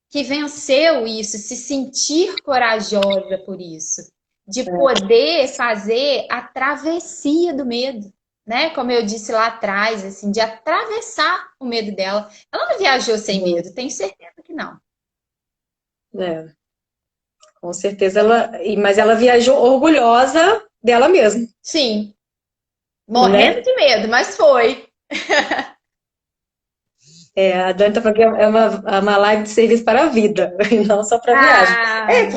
que venceu isso, se sentir corajosa por isso, de poder fazer a travessia do medo, né? Como eu disse lá atrás, assim, de atravessar o medo dela. Ela não viajou sem medo, tenho certeza que não. É, com certeza mas ela viajou orgulhosa dela mesma, Sim, morrendo né? de medo, mas foi. É, a Dani tá falando que é uma live de serviço para a vida, e não só para a viagem. É,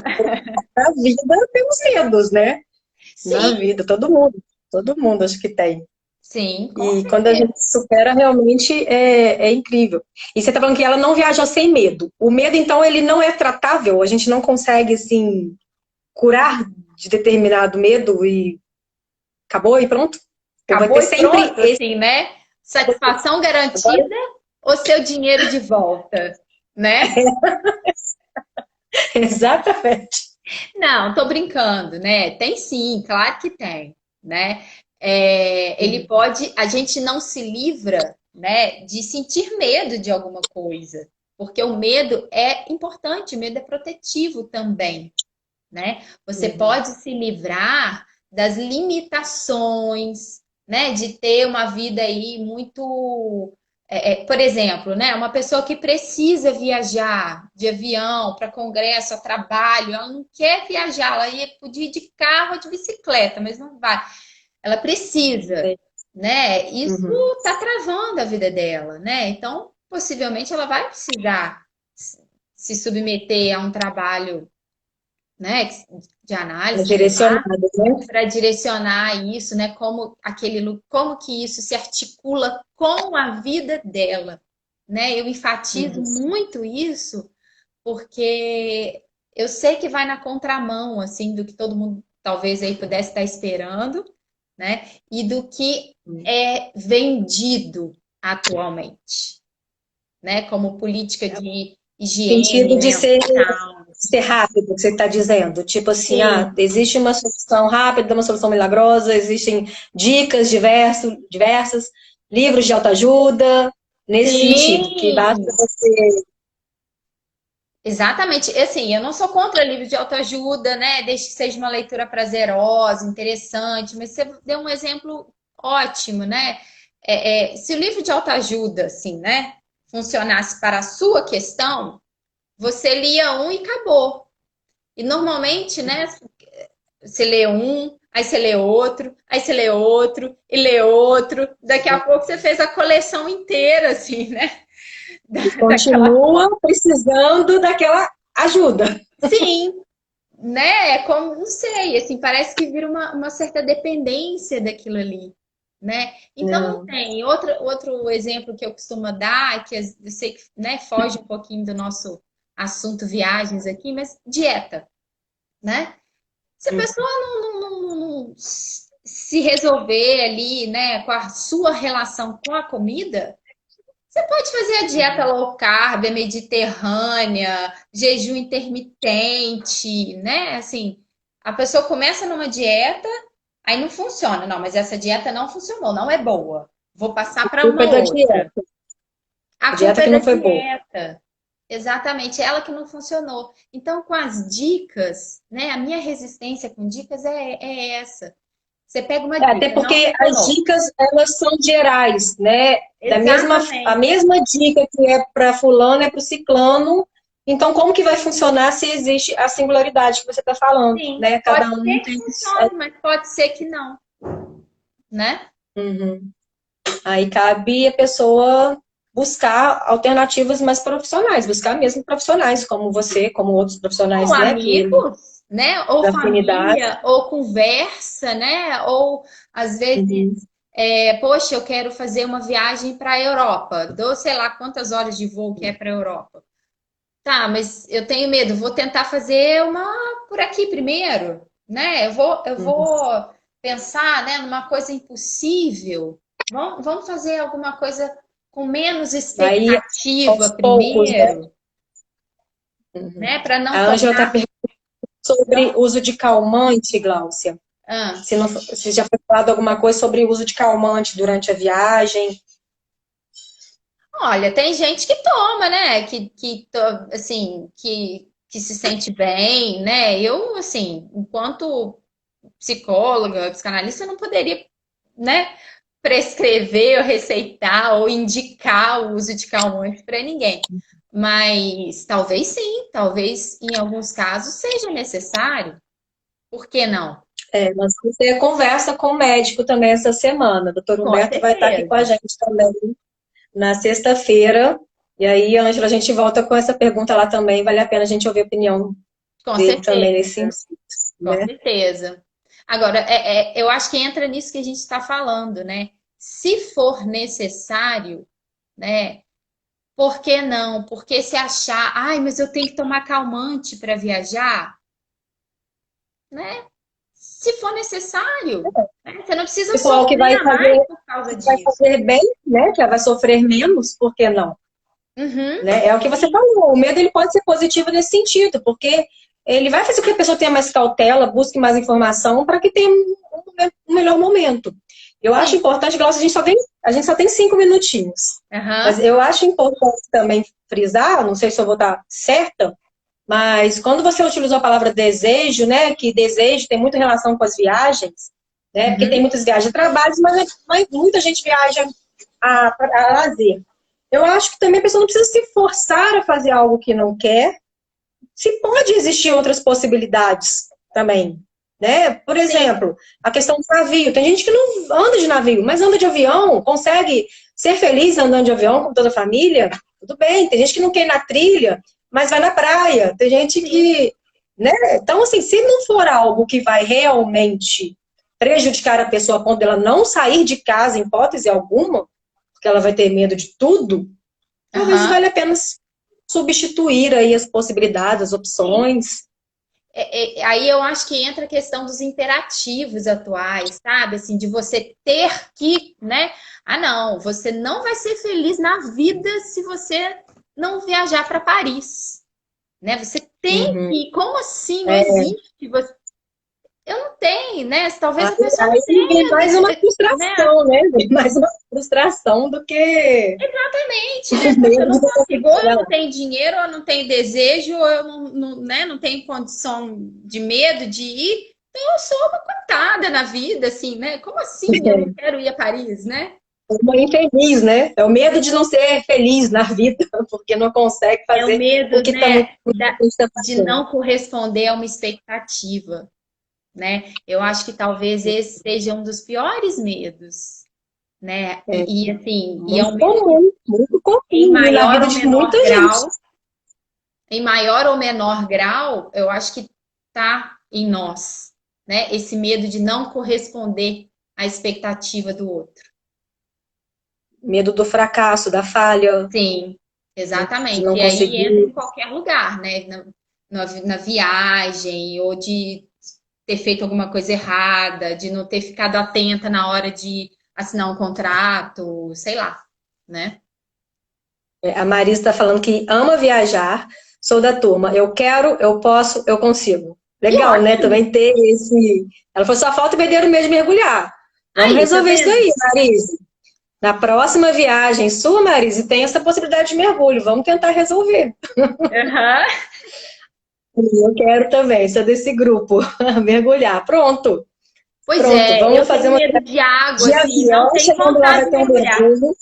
Ah, na vida temos medos, né? Na sim, vida, todo mundo acho que tem. sim, com E quando a gente certeza. supera, realmente é incrível. E você tá falando que ela não viajou sem medo. O medo, então, ele não é tratável? A gente não consegue, assim, curar de determinado medo e acabou e pronto? Ou vai Acabou ter e sempre pronto, esse... assim, né? Satisfação Agora, garantida ou seu dinheiro de volta, né? exatamente. Não, tô brincando, né? Tem sim, claro que tem, né? Ele Uhum. pode, a gente não se livra, né, de sentir medo de alguma coisa, porque o medo é importante, o medo é protetivo também, né? Você Uhum. pode se livrar das limitações, né? De ter uma vida aí muito. Por exemplo, né? Uma pessoa que precisa viajar de avião para congresso, a trabalho, ela não quer viajar, podia ir de carro ou de bicicleta, mas não vai. Ela precisa, É. né? Isso Uhum. está travando a vida dela, né? Então, possivelmente, ela vai precisar se submeter a um trabalho, né, de análise, sei lá, Direcionado, né? para direcionar isso, né, como que isso se articula com a vida dela, né? Eu enfatizo Uhum. muito isso porque eu sei que vai na contramão, assim, do que todo mundo talvez aí pudesse estar esperando, né? E do que é vendido atualmente, né? Como política de higiene Sentido de mental. ser rápido, que você está dizendo. Tipo assim, Sim, existe uma solução rápida, uma solução milagrosa, existem dicas diversas, livros de autoajuda, nesse sentido, que basta sim, você. exatamente. Assim, eu não sou contra livro de autoajuda, né? Desde que seja uma leitura prazerosa, interessante, mas você deu um exemplo ótimo, né? Se o livro de autoajuda, assim, né, funcionasse para a sua questão, você lia um e acabou. E normalmente, né, você lê um, aí você lê outro, aí você lê outro, e lê outro. Daqui a pouco você fez a coleção inteira, assim, né? Daquela. Continua precisando daquela ajuda. Sim, né? É como, não sei, assim, parece que vira uma certa dependência daquilo ali, né? Então não Não. tem. Outro exemplo que eu costumo dar, que eu sei que, né, foge um pouquinho do nosso assunto viagens aqui, mas dieta, né? Se a pessoa se resolver ali, né, com a sua relação com a comida, você pode fazer a dieta low carb, a mediterrânea, jejum intermitente, né? Assim, a pessoa começa numa dieta, aí não funciona. Não, mas essa dieta não funcionou, não é boa. Vou passar para Culpa é uma da outra. dieta. A A culpa dieta é que da não foi boa. dieta. Exatamente, ela que não funcionou. Então, com as dicas, né? A minha resistência com dicas é essa. Você pega uma Até dica, não porque as funcionou. dicas, elas são gerais, né? A Exatamente. mesma dica que é para fulano é para o ciclano. Então, como que vai funcionar se existe a singularidade que você está falando, Sim, né? pode Cada um ser que tem... funcione, mas pode ser que não, né? Uhum. Aí cabe a pessoa buscar alternativas mais profissionais, buscar mesmo profissionais como você, como outros Ou profissionais, né? Que amigos, né? Ou da afinidade. família, ou conversa, né? Ou às vezes, Uhum. poxa, eu quero fazer uma viagem para a Europa. Dou sei lá quantas horas de voo que é para a Europa. Tá, mas eu tenho medo, vou tentar fazer uma por aqui primeiro, né? Eu Uhum. vou pensar, né, numa coisa impossível. Vamos fazer alguma coisa com menos Aí, expectativa aos poucos, né? primeiro, Uhum. né? Para não A Ângela está tornar. perguntando sobre Não, uso de calmante, Gláucia. ah, Se já foi falado alguma coisa sobre o uso de calmante durante a viagem. olha, tem gente que toma, né? Assim, que se sente bem, né? Eu, assim, enquanto psicóloga, psicanalista, eu não poderia, né, prescrever ou receitar ou indicar o uso de calmante para ninguém. Mas talvez sim, talvez em alguns casos seja necessário. Por que não? Nós vamos ter conversa com o médico também essa semana. O doutor Com Humberto vai estar aqui com a certeza, gente também na sexta-feira. E aí, Ângela, a gente volta com essa pergunta lá também. Vale a pena a gente ouvir a opinião com dele também certeza, nesse sentido, com né? certeza. Agora, eu acho que entra nisso que a gente está falando, né? Se for necessário, né? Por que não? Porque se achar, ai, mas eu tenho que tomar calmante para viajar, né? Se for necessário, né? Você não precisa Pessoal que sofrer a mais por causa vai disso. fazer bem, né? Que vai sofrer menos, por que não? Uhum, Né? É o que você falou. O medo ele pode ser positivo nesse sentido, porque ele vai fazer com que a pessoa tenha mais cautela, busque mais informação para que tenha um melhor momento. Eu acho sim. importante, Glaucia, a gente só tem 5 minutinhos. Mas Aham, eu acho importante também frisar, não sei se eu vou estar certa, mas quando você utilizou a palavra desejo, né, que desejo tem muita relação com as viagens, né, porque tem uhum. muitas viagens de trabalho, mas muita gente viaja a lazer. Eu acho que também a pessoa não precisa se forçar a fazer algo que não quer, se pode existir outras possibilidades também, né? Por Sim, exemplo, a questão do navio. Tem gente que não anda de navio, mas anda de avião, consegue ser feliz andando de avião com toda a família, tudo bem. Tem gente que não quer ir na trilha, mas vai na praia. Tem gente sim. que, né? Então, assim, se não for algo que vai realmente prejudicar a pessoa a ponto dela não sair de casa em hipótese alguma, porque ela vai ter medo de tudo, talvez Aham, valha a pena substituir aí as possibilidades, as sim. opções. Aí eu acho que entra a questão dos imperativos atuais, sabe? Assim, de você ter que, né? Ah, não, você não vai ser feliz na vida se você não viajar para Paris, né? Você tem Uhum. que, como assim? Não É, existe. Eu não tenho, né? Talvez a pessoa não aí vem tenha, mais uma né? frustração, né? Vem mais uma frustração do que Exatamente, né? o Poxa, eu medo não de não consigo, conseguir ou eu chegar não lá. tenho dinheiro, ou eu não tenho desejo, ou eu né, não tenho condição de medo de ir. Então eu sou uma coitada na vida, assim, né? Como assim eu não quero ir a Paris, né? É uma infeliz, né? É o medo de não ser feliz na vida, porque não consegue É o fazer o medo, que está muito né, que a gente está de fazendo. não corresponder a uma expectativa, né? Eu acho que talvez esse seja um dos piores medos, né? É Assim, e é um medo que muito em comum e na maior vida ou de muita menor gente. grau em maior ou menor grau, eu acho que está em nós, né? Esse medo de não corresponder à expectativa do outro. Medo do fracasso, da falha, Sim, né? De exatamente. não E aí entra conseguir. em qualquer lugar, né? Na viagem, ou de, ter feito alguma coisa errada, de não ter ficado atenta na hora de assinar um contrato, sei lá, né? A Marisa está falando que ama viajar, sou da turma. Eu quero, eu posso, eu consigo. Que Legal, né? ótimo! Também ter esse. Ela falou, só falta perder o medo de mergulhar. Vamos Aí, tá resolver isso vendo? daí, Marisa. Na próxima viagem sua, Marisa, tem essa possibilidade de mergulho. Vamos tentar resolver. Aham. Eu quero também, sou desse grupo. Mergulhar. Pronto. Pois Pronto. é, eu Vamos fazer tenho uma medo de água, de assim, não avião. tenho Chegando lá vontade vai de ter um mergulhar. mergulho.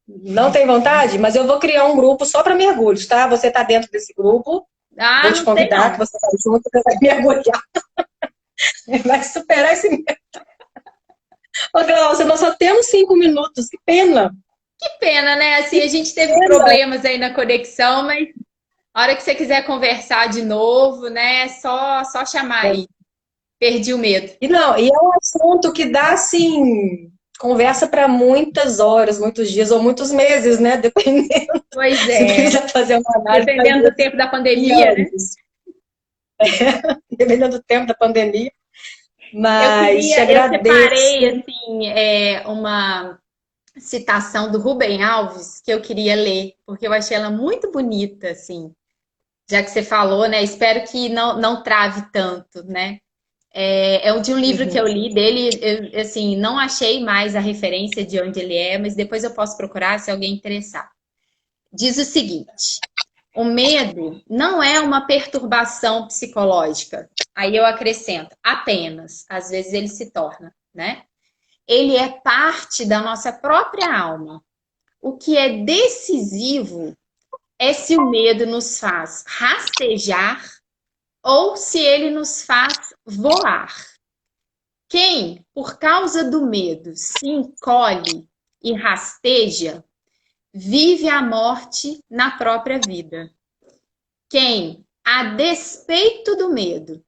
Não tem vontade? Mas eu vou criar um grupo só para mergulhos, tá? Você está dentro desse grupo. Ah, Vou te não sei convidar, que não. você vai junto, você vai mergulhar. Vai superar esse medo. Ô, Glaucia, nós só temos 5 minutos. Que pena. Que pena, né? Assim, Que a gente teve pena. problemas aí na conexão, mas a hora que você quiser conversar de novo, né? Só chamar aí. Perdi o medo. E não, e é um assunto que dá, assim, conversa para muitas horas, muitos dias ou muitos meses, né? Dependendo. Pois Se é. quiser fazer uma análise, vai Dependendo do tempo da ver pandemia, né? anos. Dependendo do tempo da pandemia. Mas te Eu agradeço. separei, assim, uma citação do Rubem Alves que eu queria ler, porque eu achei ela muito bonita, assim. Já que você falou, né? Espero que não trave tanto, né? É de um livro que eu li dele, eu, assim, não achei mais a referência de onde ele é, mas depois eu posso procurar se alguém interessar. Diz o seguinte: o medo não é uma perturbação psicológica. Aí eu acrescento, apenas, às vezes ele se torna, né? Ele é parte da nossa própria alma. O que é decisivo é se o medo nos faz rastejar ou se ele nos faz voar. Quem, por causa do medo, se encolhe e rasteja, vive a morte na própria vida. Quem, a despeito do medo,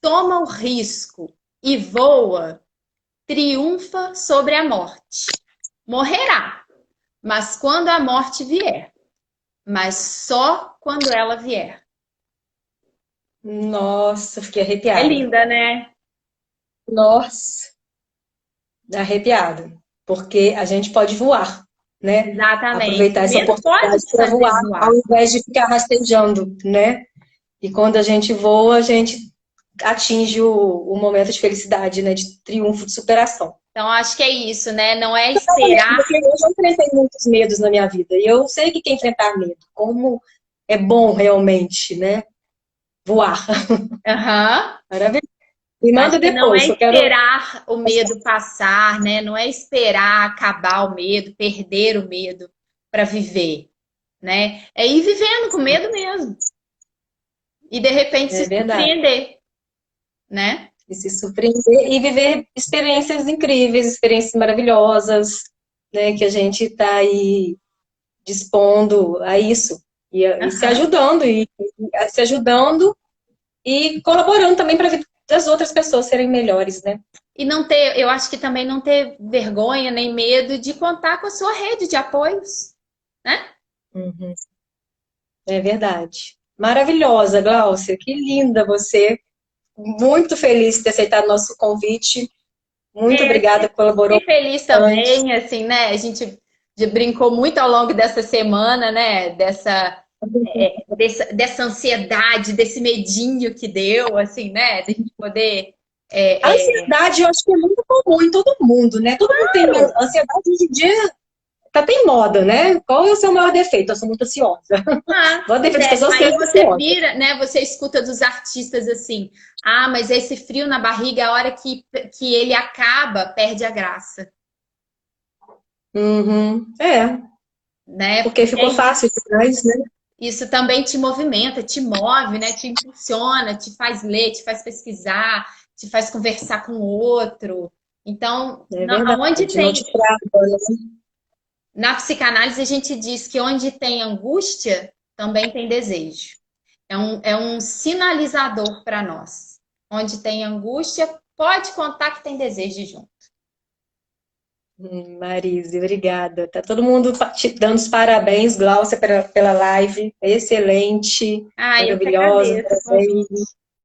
toma o risco e voa, triunfa sobre a morte. Morrerá, mas quando a morte vier, mas só quando ela vier. Nossa, fiquei É arrepiada. linda, né? Nossa, arrepiada. Porque a gente pode voar, né? Exatamente. Aproveitar O essa medo pode oportunidade te para fazer voar, ao voar. invés de ficar rastejando, né? E quando a gente voa, a gente atinge o momento de felicidade, né? De triunfo, de superação. Então, acho que é isso, né? Não é Exatamente, esperar. porque eu já enfrentei muitos medos na minha vida. E eu sei que enfrentar medo, como é bom realmente, né? Voar. Aham. Maravilhoso. Me manda Acho que não é depois, que eu quero. esperar o medo passar, né? Não é esperar acabar o medo, perder o medo para viver, né? É ir vivendo com medo mesmo. E de repente É se verdade. surpreender, né? E se surpreender e viver experiências incríveis, experiências maravilhosas, né? Que a gente está aí dispondo a isso. E se Aham. ajudando, e se ajudando e colaborando também para a vida das outras pessoas serem melhores, né? E não ter, eu acho que também não ter vergonha nem medo de contar com a sua rede de apoios, né? Uhum. É verdade. Maravilhosa, Gláucia. Que linda você. Muito feliz de ter aceitado nosso convite. Muito obrigada, colaborou Fiquei feliz bastante. também, assim, né? A gente brincou muito ao longo dessa semana, né? Dessa ansiedade, desse medinho que deu, assim, né? De a gente poder. A É, é, ansiedade, eu acho que é muito comum em todo mundo, né? Todo mundo tem claro! ansiedade hoje em dia, tá até em moda, né? Qual é o seu maior defeito? Eu sou muito ansiosa. Ah, O maior pois defeito das é. pessoas é Aí ser você ansiosa. vira, né? Você escuta dos artistas assim: ah, mas esse frio na barriga, a hora que ele acaba, perde a graça, Uhum. É, né? porque Porque ficou fácil demais, né? isso também te movimenta, te move, né? Te impulsiona, te faz ler, te faz pesquisar, te faz conversar com o outro. Então, É aonde verdade, não tem te trava, né? na psicanálise a gente diz que onde tem angústia, também tem desejo. É um sinalizador para nós. Onde tem angústia, pode contar que tem desejo junto. Marise, obrigada. Tá todo mundo te dando os parabéns, Gláucia, pela live. Excelente, Ah, eu que maravilhosa, agradeço o parabéns. convite.